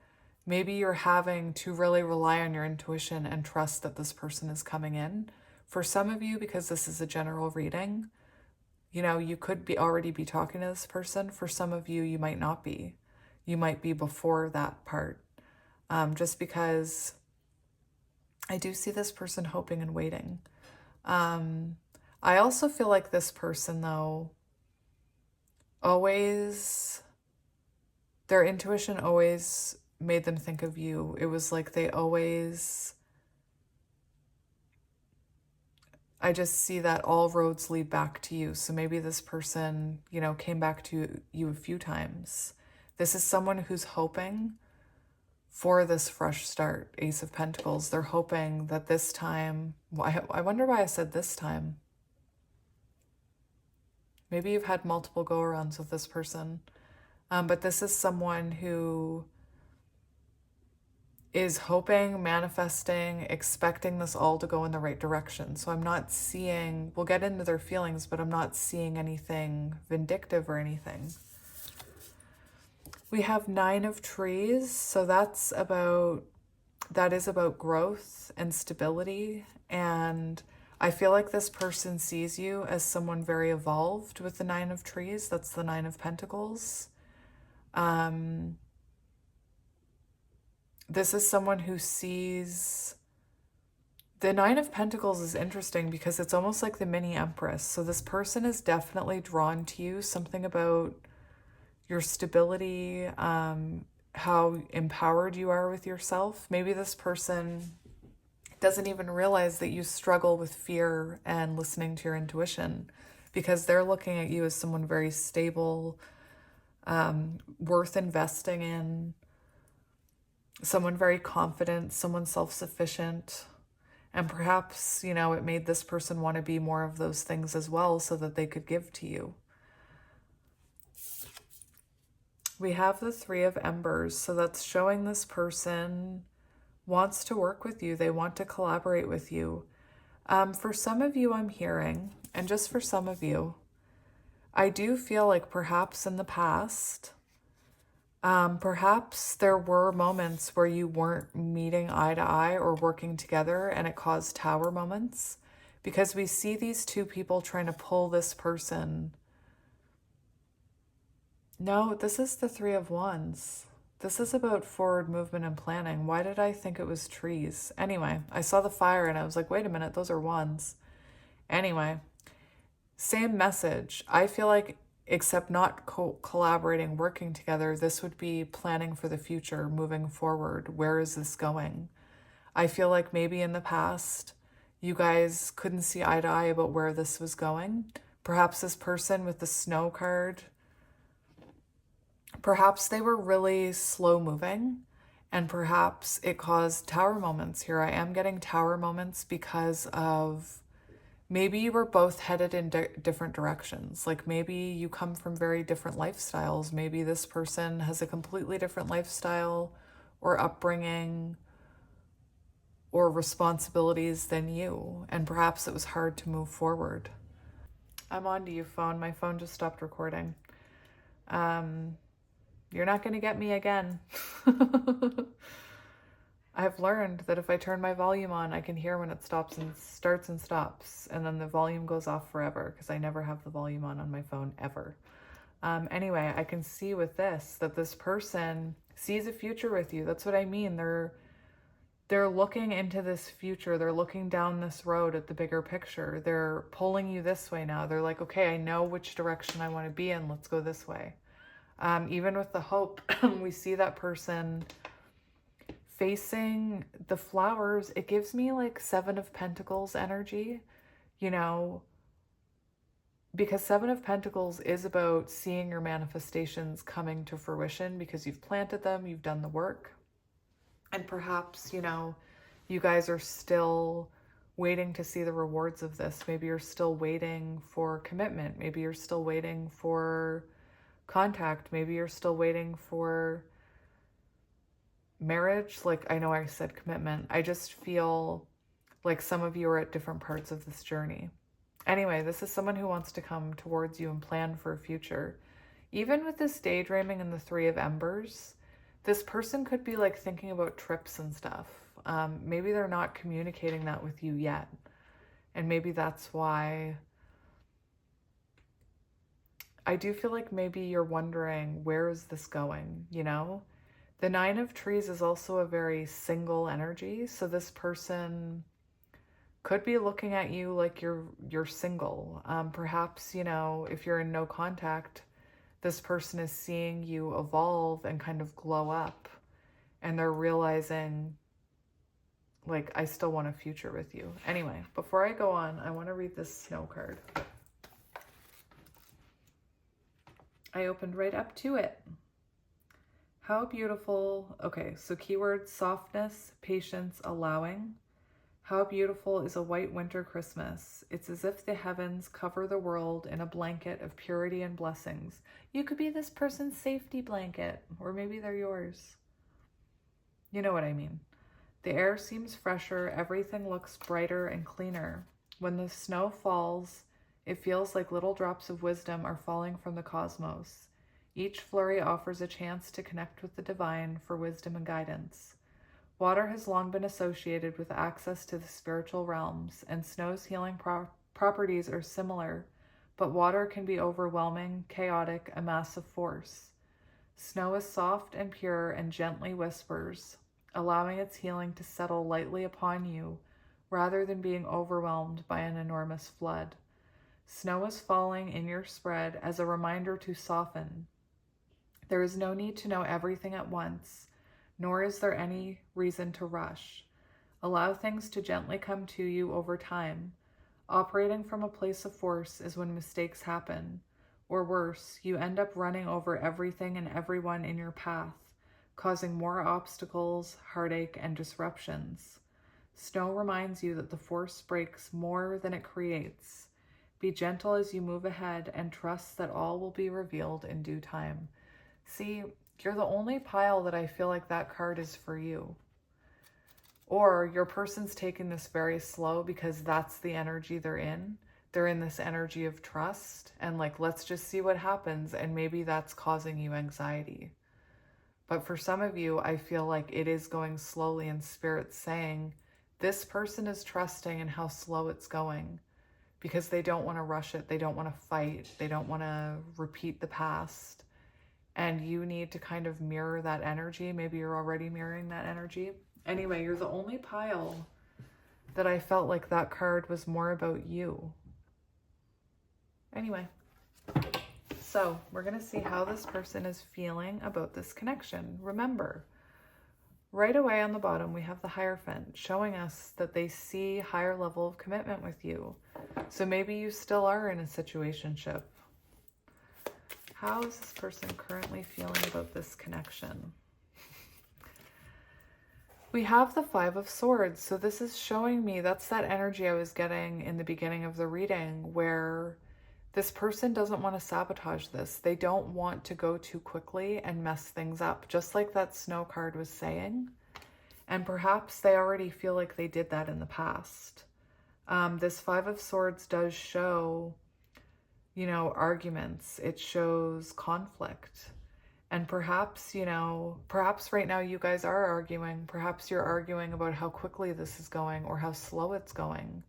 maybe you're having to really rely on your intuition and trust that this person is coming in. For some of you, because this is a general reading, you know, you could already be talking to this person. For some of you, you might not be. You might be before that part. Just because I do see this person hoping and waiting. I also feel like this person, though, their intuition always made them think of you. It was like I just see that all roads lead back to you. So maybe this person, you know, came back to you a few times. This is someone who's hoping for this fresh start, Ace of Pentacles. They're hoping that this time, I wonder why I said this time. Maybe you've had multiple go-arounds with this person, but this is someone who is hoping, manifesting, expecting this all to go in the right direction. So I'm not seeing, we'll get into their feelings, but I'm not seeing anything vindictive or anything. We have 9 of Trees, so that is about growth and stability, and I feel like this person sees you as someone very evolved with the 9 of Trees. That's the 9 of Pentacles. This is someone who sees... The 9 of Pentacles is interesting because it's almost like the mini Empress. So this person is definitely drawn to you. Something about your stability, how empowered you are with yourself. Maybe this person doesn't even realize that you struggle with fear and listening to your intuition, because they're looking at you as someone very stable, worth investing in, someone very confident, someone self-sufficient. And perhaps, you know, it made this person want to be more of those things as well so that they could give to you. We have the Three of Embers, so that's showing this person wants to work with you. They want to collaborate with you. For some of you, I'm hearing, and just for some of you, I do feel like perhaps in the past, perhaps there were moments where you weren't meeting eye to eye or working together, and it caused tower moments, because we see these two people trying to pull this person. No, this is the Three of Wands. This is about forward movement and planning. Why did I think it was trees? Anyway, I saw the fire and I was like, wait a minute, those are wands. Anyway, same message. I feel like, except not collaborating, working together, this would be planning for the future, moving forward. Where is this going? I feel like maybe in the past, you guys couldn't see eye to eye about where this was going. Perhaps this person with the Snow card, perhaps they were really slow moving, and perhaps it caused tower moments. Here I am getting tower moments because of maybe you were both headed in different directions. Like maybe you come from very different lifestyles. Maybe this person has a completely different lifestyle or upbringing or responsibilities than you, and perhaps it was hard to move forward. I'm on to you, phone. My phone just stopped recording. You're not going to get me again. I've learned that if I turn my volume on, I can hear when it stops and starts and stops, and then the volume goes off forever because I never have the volume on my phone ever. Anyway, I can see with this that this person sees a future with you. That's what I mean. They're looking into this future. They're looking down this road at the bigger picture. They're pulling you this way now. They're like, okay, I know which direction I want to be in. Let's go this way. Even with the hope, we see that person facing the flowers. It gives me like Seven of Pentacles energy, you know, because Seven of Pentacles is about seeing your manifestations coming to fruition because you've planted them, you've done the work. And perhaps, you know, you guys are still waiting to see the rewards of this. Maybe you're still waiting for commitment. Maybe you're still waiting for contact. Maybe you're still waiting for marriage. Like, I know I said commitment. I just feel like some of you are at different parts of this journey. Anyway, this is someone who wants to come towards you and plan for a future. Even with this daydreaming and the Three of Embers, this person could be like thinking about trips and stuff. Maybe they're not communicating that with you yet. And maybe that's why I do feel like maybe you're wondering, where is this going, you know? The Nine of Trees is also a very single energy. So this person could be looking at you like you're single. Perhaps, you know, if you're in no contact, this person is seeing you evolve and kind of glow up. And they're realizing, like, I still want a future with you. Anyway, before I go on, I want to read this Snow card. I opened right up to it. How beautiful. Okay, so keyword softness, patience, allowing. How beautiful is a white winter Christmas. It's as if the heavens cover the world in a blanket of purity and blessings. You could be this person's safety blanket, or maybe they're yours. You know what I mean. The air seems fresher. Everything looks brighter and cleaner. When the snow falls, it feels like little drops of wisdom are falling from the cosmos. Each flurry offers a chance to connect with the divine for wisdom and guidance. Water has long been associated with access to the spiritual realms, and snow's healing properties are similar, but water can be overwhelming, chaotic, a massive force. Snow is soft and pure and gently whispers, allowing its healing to settle lightly upon you rather than being overwhelmed by an enormous flood. Snow is falling in your spread as a reminder to soften. There is no need to know everything at once, nor is there any reason to rush. Allow things to gently come to you over time. Operating from a place of force is when mistakes happen. Or worse, you end up running over everything and everyone in your path, causing more obstacles, heartache, and disruptions. Snow reminds you that the force breaks more than it creates. Be gentle as you move ahead and trust that all will be revealed in due time. See, you're the only pile that I feel like that card is for you. Or your person's taking this very slow because that's the energy they're in. They're in this energy of trust and like, let's just see what happens. And maybe that's causing you anxiety. But for some of you, I feel like it is going slowly and Spirit's saying, this person is trusting in how slow it's going because they don't want to rush it. They don't want to fight. They don't want to repeat the past. And you need to kind of mirror that energy. Maybe you're already mirroring that energy. Anyway, you're the only pile that I felt like that card was more about you. Anyway, so we're going to see how this person is feeling about this connection. Remember, right away on the bottom, we have the Hierophant showing us that they see higher level of commitment with you. So maybe you still are in a situationship. How is this person currently feeling about this connection? We have the Five of Swords. So this is showing me, that's that energy I was getting in the beginning of the reading where this person doesn't want to sabotage this. They don't want to go too quickly and mess things up, just like that Snow card was saying. And perhaps they already feel like they did that in the past. This Five of Swords does show, you know, arguments. It shows conflict. And perhaps, you know, perhaps right now you guys are arguing. Perhaps you're arguing about how quickly this is going or how slow it's going,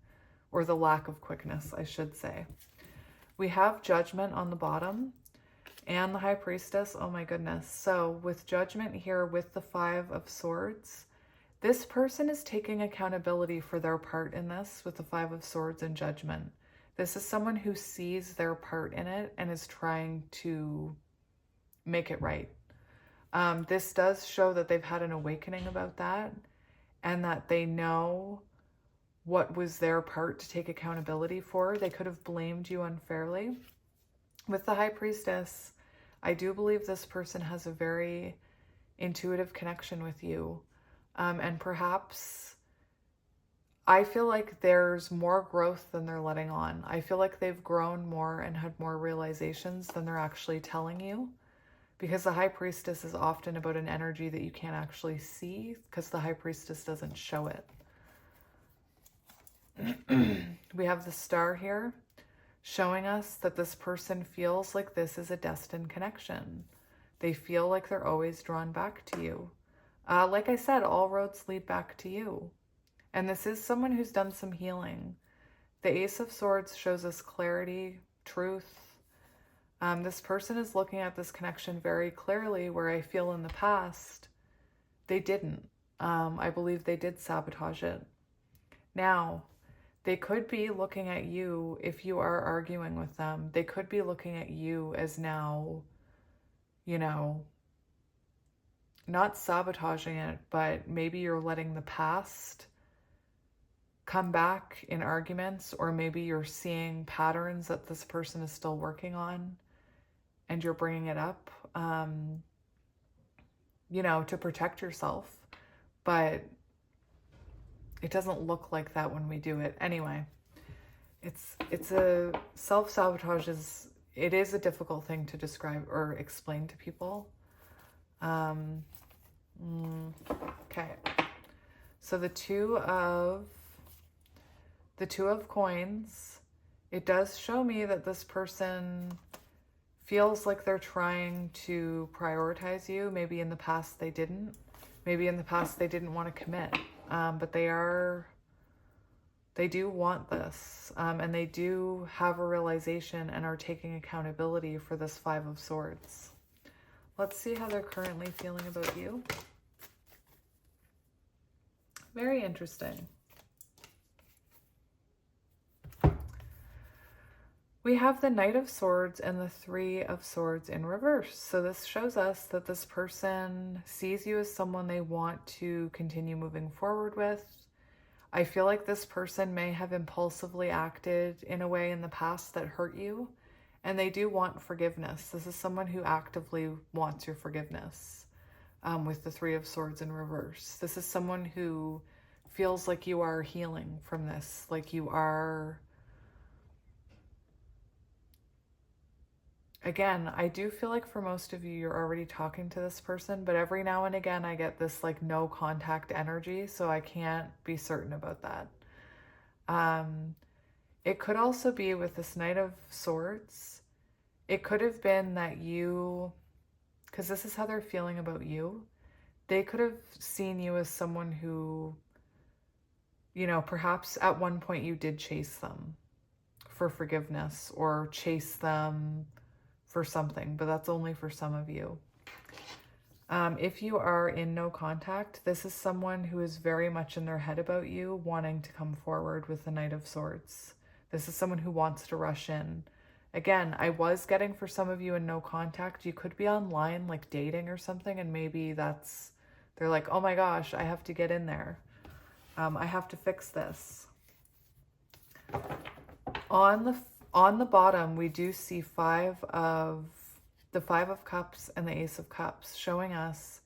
or the lack of quickness, I should say. We have Judgment on the bottom and the High Priestess. Oh my goodness. So with Judgment here with the Five of Swords, this person is taking accountability for their part in this with the Five of Swords and Judgment. This is someone who sees their part in it and is trying to make it right. This does show that they've had an awakening about that and that they know what was their part to take accountability for. They could have blamed you unfairly. With the High Priestess, I do believe this person has a very intuitive connection with you. And perhaps I feel like there's more growth than they're letting on. I feel like they've grown more and had more realizations than they're actually telling you. Because the High Priestess is often about an energy that you can't actually see because the High Priestess doesn't show it. We have the Star here showing us that this person feels like this is a destined connection. They feel like they're always drawn back to you. Like I said, all roads lead back to you. And this is someone who's done some healing. The Ace of Swords shows us clarity, truth. This person is looking at this connection very clearly where I feel in the past they didn't. I believe they did sabotage it. Now, they could be looking at you, if you are arguing with them, they could be looking at you as now, you know, not sabotaging it, but maybe you're letting the past come back in arguments, or maybe you're seeing patterns that this person is still working on and you're bringing it up, you know, to protect yourself. But it doesn't look like that when we do it. Anyway, it's a self-sabotage it is a difficult thing to describe or explain to people. Okay. So the two of coins, it does show me that this person feels like they're trying to prioritize you. Maybe in the past they didn't. Maybe in the past they didn't want to commit. But they do want this. And they do have a realization and are taking accountability for this Five of Swords. Let's see how they're currently feeling about you. Very interesting. We have the Knight of Swords and the Three of Swords in reverse. So this shows us that this person sees you as someone they want to continue moving forward with. I feel like this person may have impulsively acted in a way in the past that hurt you, and they do want forgiveness. This is someone who actively wants your forgiveness, with the Three of Swords in reverse. This is someone who feels like you are healing from this, like you are... Again, I do feel like for most of you, you're already talking to this person, but every now and again, I get this like no contact energy, so I can't be certain about that. It could also be with this Knight of Swords. It could have been that you, because this is how they're feeling about you, they could have seen you as someone who, you know, perhaps at one point you did chase them for forgiveness or chase them for something, but that's only for some of you. If you are in no contact, this is someone who is very much in their head about you, wanting to come forward with the Knight of Swords. This is someone who wants to rush in. Again, I was getting for some of you in no contact, you could be online, like dating or something, and maybe that's, they're like, oh my gosh, I have to get in there. I have to fix this. On the bottom, we do see the Five of Cups and the Ace of Cups, showing us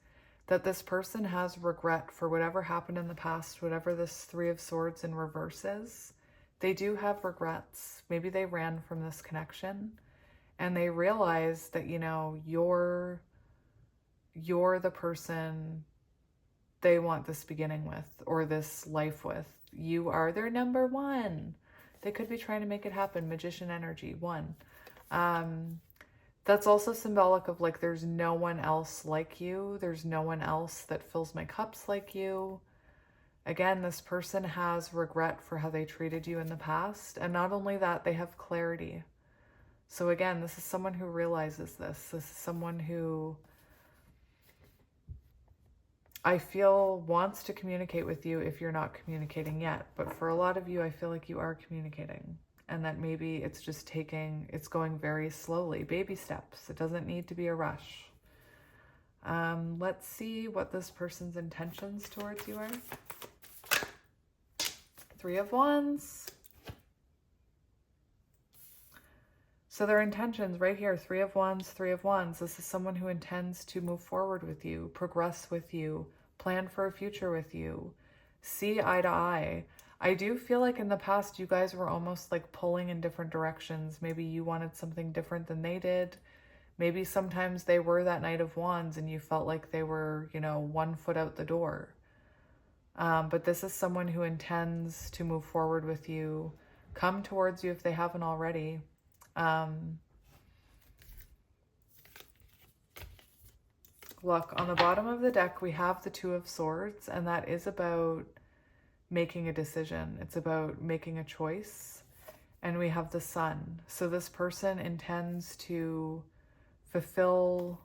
that this person has regret for whatever happened in the past, whatever this Three of Swords in reverse is. They do have regrets. Maybe they ran from this connection and they realize that, you know, you're the person they want this beginning with, or this life with. You are their number one. They could be trying to make it happen. Magician energy, one. That's also symbolic of like, there's no one else like you. There's no one else that fills my cups like you. Again, this person has regret for how they treated you in the past. And not only that, they have clarity. So again, this is someone who realizes this. This is someone who I feel wants to communicate with you if you're not communicating yet. But for a lot of you, I feel like you are communicating. And that maybe it's just it's going very slowly. Baby steps. It doesn't need to be a rush. Let's see what this person's intentions towards you are. Three of Wands. So their intentions right here, Three of Wands, Three of Wands. This is someone who intends to move forward with you, progress with you, plan for a future with you, see eye to eye. I do feel like in the past, you guys were almost like pulling in different directions. Maybe you wanted something different than they did. Maybe sometimes they were that Knight of Wands and you felt like they were, you know, 1 foot out the door. But this is someone who intends to move forward with you, come towards you if they haven't already. Look, on the bottom of the deck, we have the Two of Swords, and that is about making a decision. It's about making a choice. And we have the Sun. So this person intends to fulfill...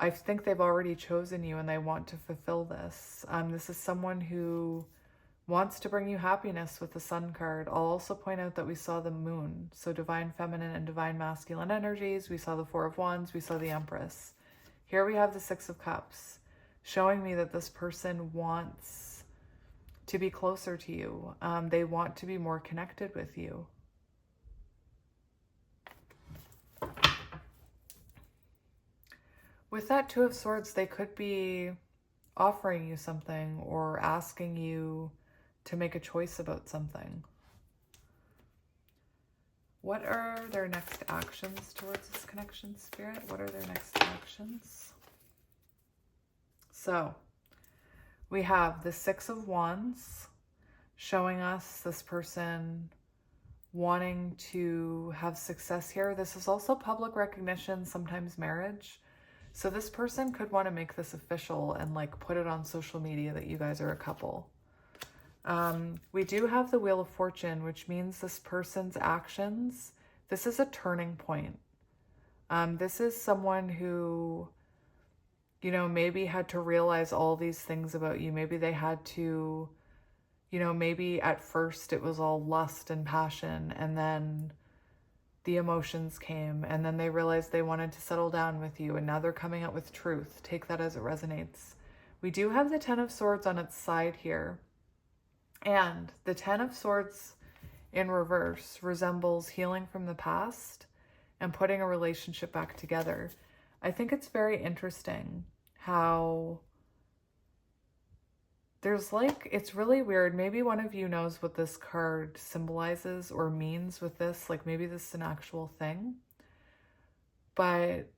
I think they've already chosen you and they want to fulfill this. This is someone who wants to bring you happiness with the Sun card. I'll also point out that we saw the Moon. So Divine Feminine and Divine Masculine energies. We saw the Four of Wands. We saw the Empress. Here we have the Six of Cups, showing me that this person wants to be closer to you. They want to be more connected with you. With that Two of Swords, they could be offering you something or asking you to make a choice about something. What are their next actions towards this connection, Spirit? What are their next actions? So, we have the Six of Wands showing us this person wanting to have success here. This is also public recognition, sometimes marriage. So this person could want to make this official and like put it on social media that you guys are a couple. We do have the Wheel of Fortune, which means this person's actions, this is a turning point. This is someone who, you know, maybe had to realize all these things about you. Maybe they had to, you know, maybe at first it was all lust and passion, and then the emotions came, and then they realized they wanted to settle down with you, and now they're coming out with truth. Take that as it resonates. We do have the Ten of Swords on its side here. And the Ten of Swords in reverse resembles healing from the past and putting a relationship back together. I think it's very interesting how there's like, it's really weird. Maybe one of you knows what this card symbolizes or means with this. Like maybe this is an actual thing. But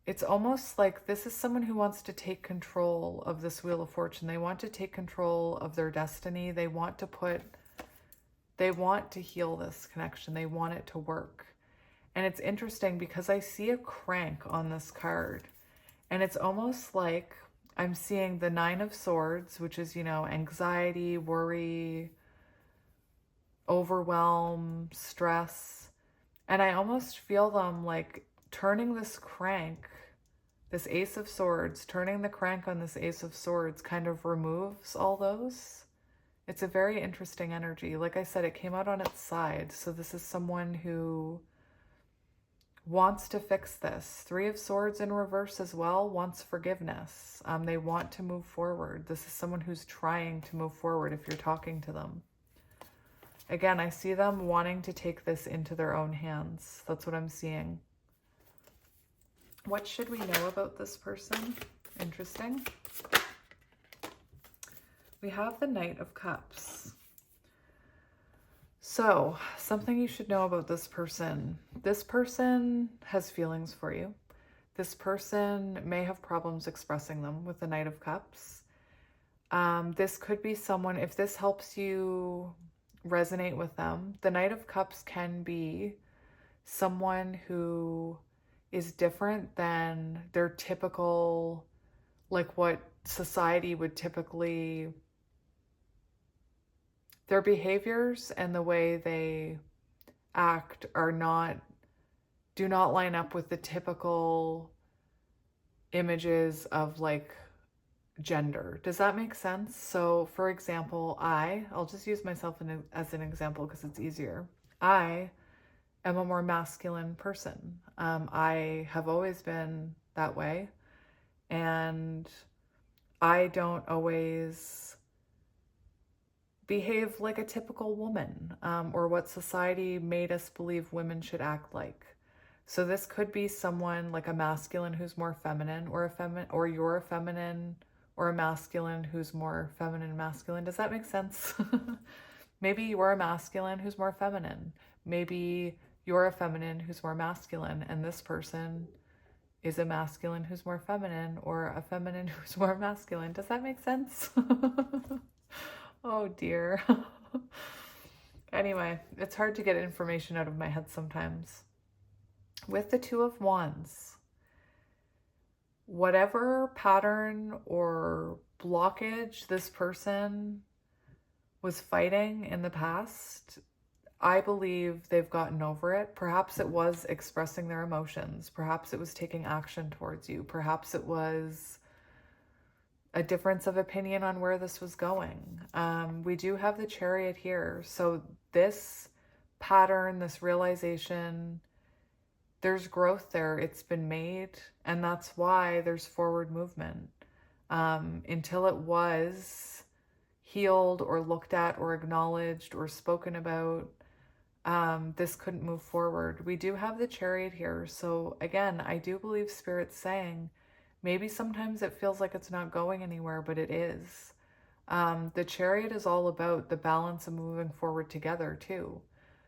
it's almost like this is someone who wants to take control of this Wheel of Fortune. They want to take control of their destiny. They want to heal this connection. They want it to work. And it's interesting because I see a crank on this card. And it's almost like I'm seeing the Nine of Swords, which is, you know, anxiety, worry, overwhelm, stress. And I almost feel them like turning this crank, this Ace of Swords, turning the crank on this Ace of Swords kind of removes all those. It's a very interesting energy. Like I said, it came out on its side. So this is someone who wants to fix this. Three of Swords in reverse as well, wants forgiveness. They want to move forward. This is someone who's trying to move forward if you're talking to them. Again, I see them wanting to take this into their own hands. That's what I'm seeing. What should we know about this person? Interesting. We have the Knight of Cups. So, something you should know about this person. This person has feelings for you. This person may have problems expressing them with the Knight of Cups. This could be someone, if this helps you resonate with them, the Knight of Cups can be someone who is different than their typical, like what society would typically, their behaviors and the way they act do not line up with the typical images of like gender. Does that make sense? So for example, I'll just use myself as an example because it's easier. I am a more masculine person. I have always been that way, and I don't always behave like a typical woman, or what society made us believe women should act like. So this could be someone like a masculine who's more feminine, or you're a feminine or a masculine who's more feminine masculine. Does that make sense? Maybe you're a masculine who's more feminine. Maybe you're a feminine who's more masculine, and this person is a masculine who's more feminine, or a feminine who's more masculine. Does that make sense? Oh dear. Anyway, it's hard to get information out of my head sometimes. With the Two of Wands, whatever pattern or blockage this person was fighting in the past, I believe they've gotten over it. Perhaps it was expressing their emotions. Perhaps it was taking action towards you. Perhaps it was a difference of opinion on where this was going. We do have the Chariot here. So this pattern, this realization, there's growth there. It's been made, and that's why there's forward movement. Until it was healed or looked at or acknowledged or spoken about, this couldn't move forward. We do have the Chariot here. So again, I do believe Spirit's saying, maybe sometimes it feels like it's not going anywhere, but it is. The Chariot is all about the balance of moving forward together too.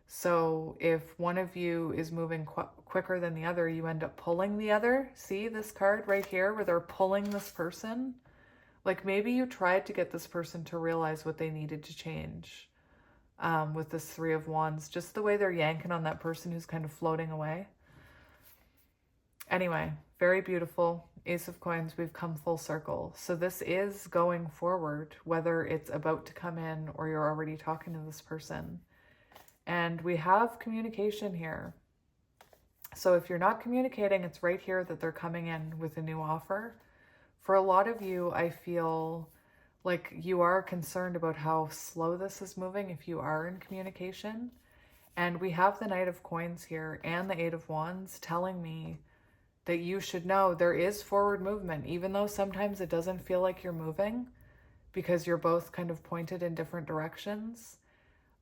So if one of you is moving quicker than the other, you end up pulling the other. See this card right here where they're pulling this person? Like maybe you tried to get this person to realize what they needed to change with this Three of Wands, just the way they're yanking on that person who's kind of floating away. Anyway, very beautiful. Ace of Coins, we've come full circle. So this is going forward, whether it's about to come in or you're already talking to this person. And we have communication here. So if you're not communicating, it's right here that they're coming in with a new offer. For a lot of you, I feel like you are concerned about how slow this is moving if you are in communication. And we have the Knight of Coins here and the Eight of Wands telling me that you should know there is forward movement, even though sometimes it doesn't feel like you're moving, because you're both kind of pointed in different directions,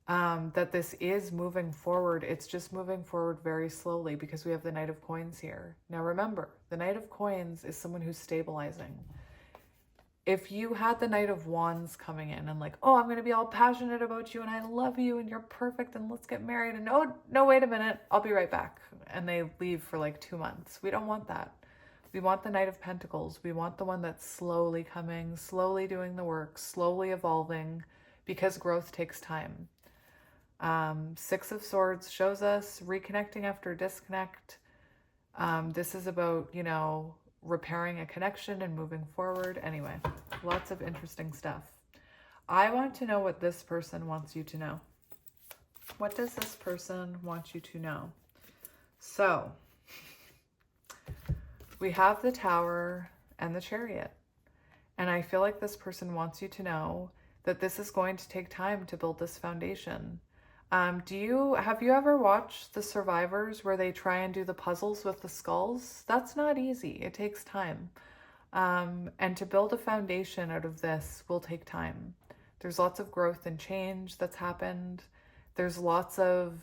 that this is moving forward. It's just moving forward very slowly because we have the Knight of Coins here. Now remember, the Knight of Coins is someone who's stabilizing. If you had the Knight of Wands coming in and like, oh, I'm going to be all passionate about you and I love you and you're perfect and let's get married and oh, no, wait a minute, I'll be right back. And they leave for like 2 months. We don't want that. We want the Knight of Pentacles. We want the one that's slowly coming, slowly doing the work, slowly evolving, because growth takes time. Six of Swords shows us reconnecting after disconnect. This is about, you know, repairing a connection and moving forward. Anyway, lots of interesting stuff. I want to know what this person wants you to know. What does this person want you to know? So we have the Tower and the Chariot. And I feel like this person wants you to know that this is going to take time to build this foundation. Have you ever watched The Survivors where they try and do the puzzles with the skulls? That's not easy. It takes time. And to build a foundation out of this will take time. There's lots of growth and change that's happened. There's lots of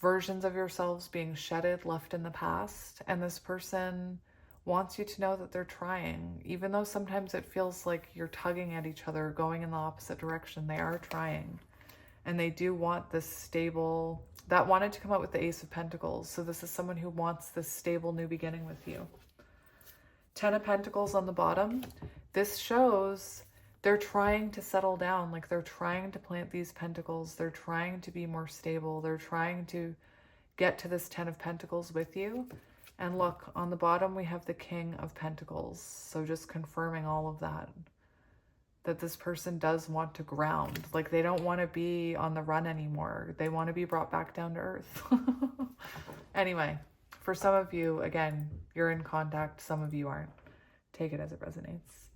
versions of yourselves being shedded, left in the past. And this person wants you to know that they're trying. Even though sometimes it feels like you're tugging at each other, going in the opposite direction, they are trying. And they do want this stable, that wanted to come out with the Ace of Pentacles. So this is someone who wants this stable new beginning with you. 10 of Pentacles on the bottom. This shows they're trying to settle down. Like they're trying to plant these pentacles. They're trying to be more stable. They're trying to get to this 10 of Pentacles with you. And look, on the bottom, we have the King of Pentacles. So just confirming all of that. That this person does want to ground. Like they don't want to be on the run anymore. They want to be brought back down to earth. Anyway, for some of you, again, you're in contact. Some of you aren't. Take it as it resonates.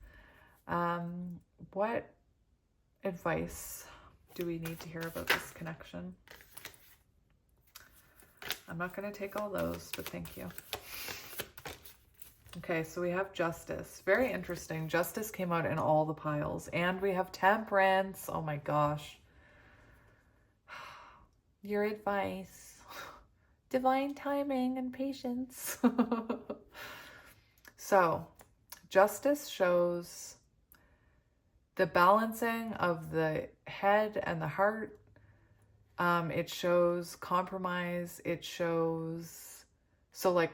What advice do we need to hear about this connection? I'm not going to take all those, but thank you. Okay, so we have Justice. Very interesting. Justice came out in all the piles. And we have Temperance. Oh my gosh. Your advice. Divine timing and patience. So, Justice shows the balancing of the head and the heart. It shows compromise. It shows, so like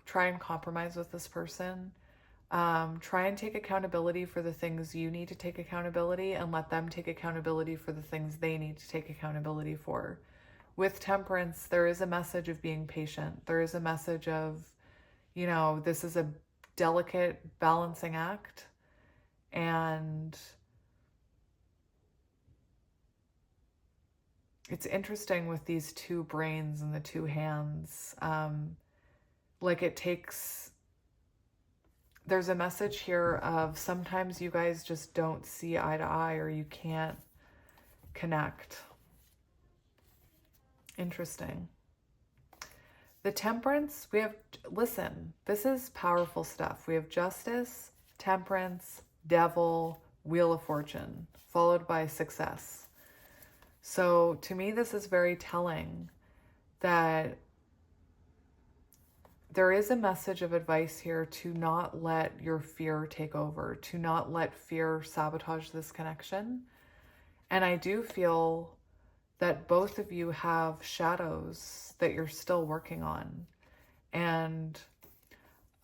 try and compromise with this person. Try and take accountability for the things you need to take accountability and let them take accountability for the things they need to take accountability for. With Temperance, there is a message of being patient. There is a message of, you know, this is a delicate balancing act. And it's interesting with these two brains and the two hands. Like it takes, there's a message here of sometimes you guys just don't see eye to eye or you can't connect. Interesting. The Temperance, we have, listen, this is powerful stuff. We have Justice, Temperance, Devil, Wheel of Fortune, followed by Success. So to me, this is very telling that there is a message of advice here to not let your fear take over, to not let fear sabotage this connection. And I do feel that both of you have shadows that you're still working on. And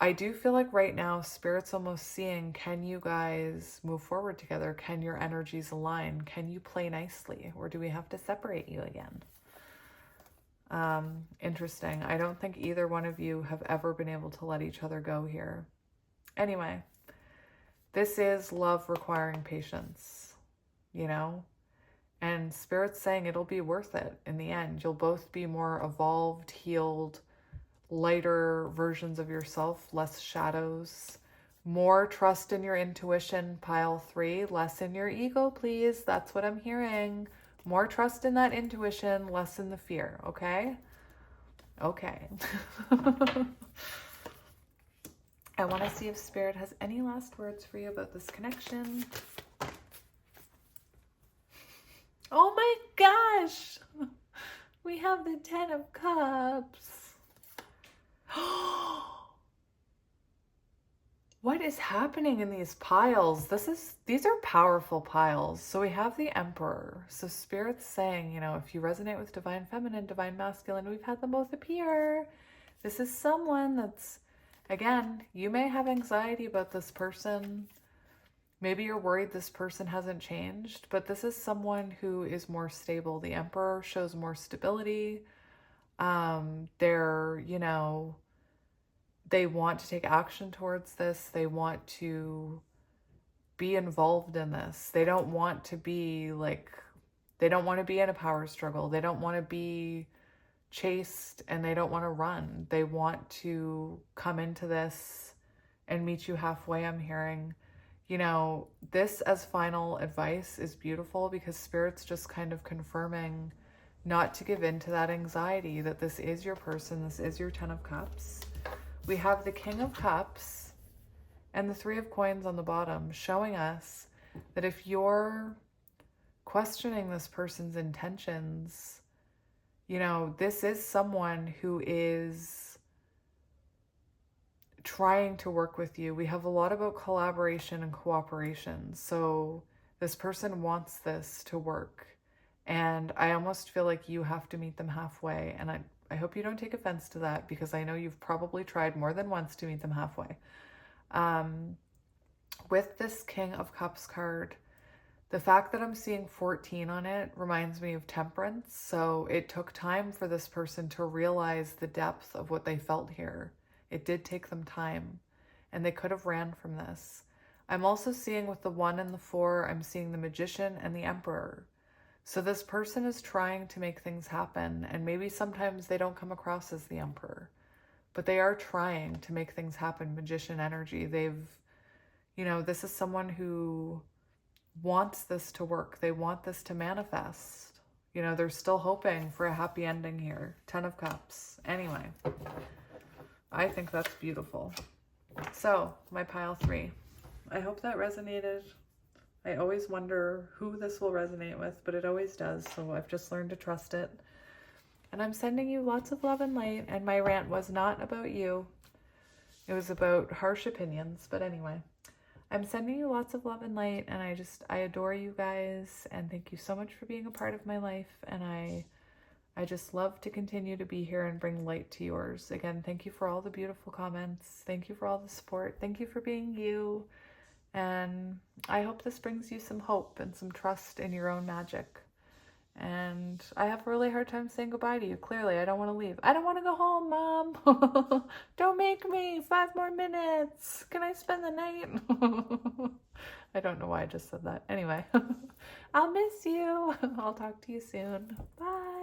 I do feel like right now, Spirit's almost seeing, can you guys move forward together? Can your energies align? Can you play nicely? Or do we have to separate you again? Interesting. I don't think either one of you have ever been able to let each other go here. Anyway, this is love requiring patience, you know? And Spirit's saying it'll be worth it in the end. You'll both be more evolved, healed, lighter versions of yourself, less shadows, more trust in your intuition, pile 3, less in your ego, please. That's what I'm hearing. More trust in that intuition, less in the fear, okay? Okay. I want to see if Spirit has any last words for you about this connection. Oh my gosh! We have the 10 of Cups. What is happening in these piles? These are powerful piles. So we have the Emperor. So Spirit's saying, you know, if you resonate with Divine Feminine, Divine Masculine, we've had them both appear. This is someone that's, again, you may have anxiety about this person. Maybe you're worried this person hasn't changed, but this is someone who is more stable. The Emperor shows more stability. They're, you know, they want to take action towards this. They want to be involved in this. They don't want to be like, they don't want to be in a power struggle. They don't want to be chased and they don't want to run. They want to come into this and meet you halfway, I'm hearing. You know, this as final advice is beautiful because Spirit's just kind of confirming not to give in to that anxiety, that this is your person, this is your 10 of Cups. We have the King of Cups and the 3 of Coins on the bottom, showing us that if you're questioning this person's intentions, you know, this is someone who is trying to work with you. We have a lot about collaboration and cooperation. So this person wants this to work. And I almost feel like you have to meet them halfway. And I hope you don't take offense to that because I know you've probably tried more than once to meet them halfway. With this King of Cups card, the fact that I'm seeing 14 on it reminds me of Temperance. So it took time for this person to realize the depth of what they felt here. It did take them time and they could have ran from this. I'm also seeing with the 1 and the 4, I'm seeing the Magician and the Emperor. So this person is trying to make things happen, and maybe sometimes they don't come across as the Emperor, but they are trying to make things happen. Magician energy. They've, you know, this is someone who wants this to work. They want this to manifest. You know, they're still hoping for a happy ending here. 10 of Cups. Anyway, I think that's beautiful. So, my pile 3. I hope that resonated. I always wonder who this will resonate with, but it always does, so I've just learned to trust it. And I'm sending you lots of love and light, and my rant was not about you. It was about harsh opinions, but anyway. I'm sending you lots of love and light, and I adore you guys, and thank you so much for being a part of my life, and I just love to continue to be here and bring light to yours. Again, thank you for all the beautiful comments. Thank you for all the support. Thank you for being you. And I hope this brings you some hope and some trust in your own magic. And I have a really hard time saying goodbye to you. Clearly, I don't want to leave. I don't want to go home, Mom. Don't make me. 5 more minutes. Can I spend the night? I don't know why I just said that. Anyway, I'll miss you. I'll talk to you soon. Bye.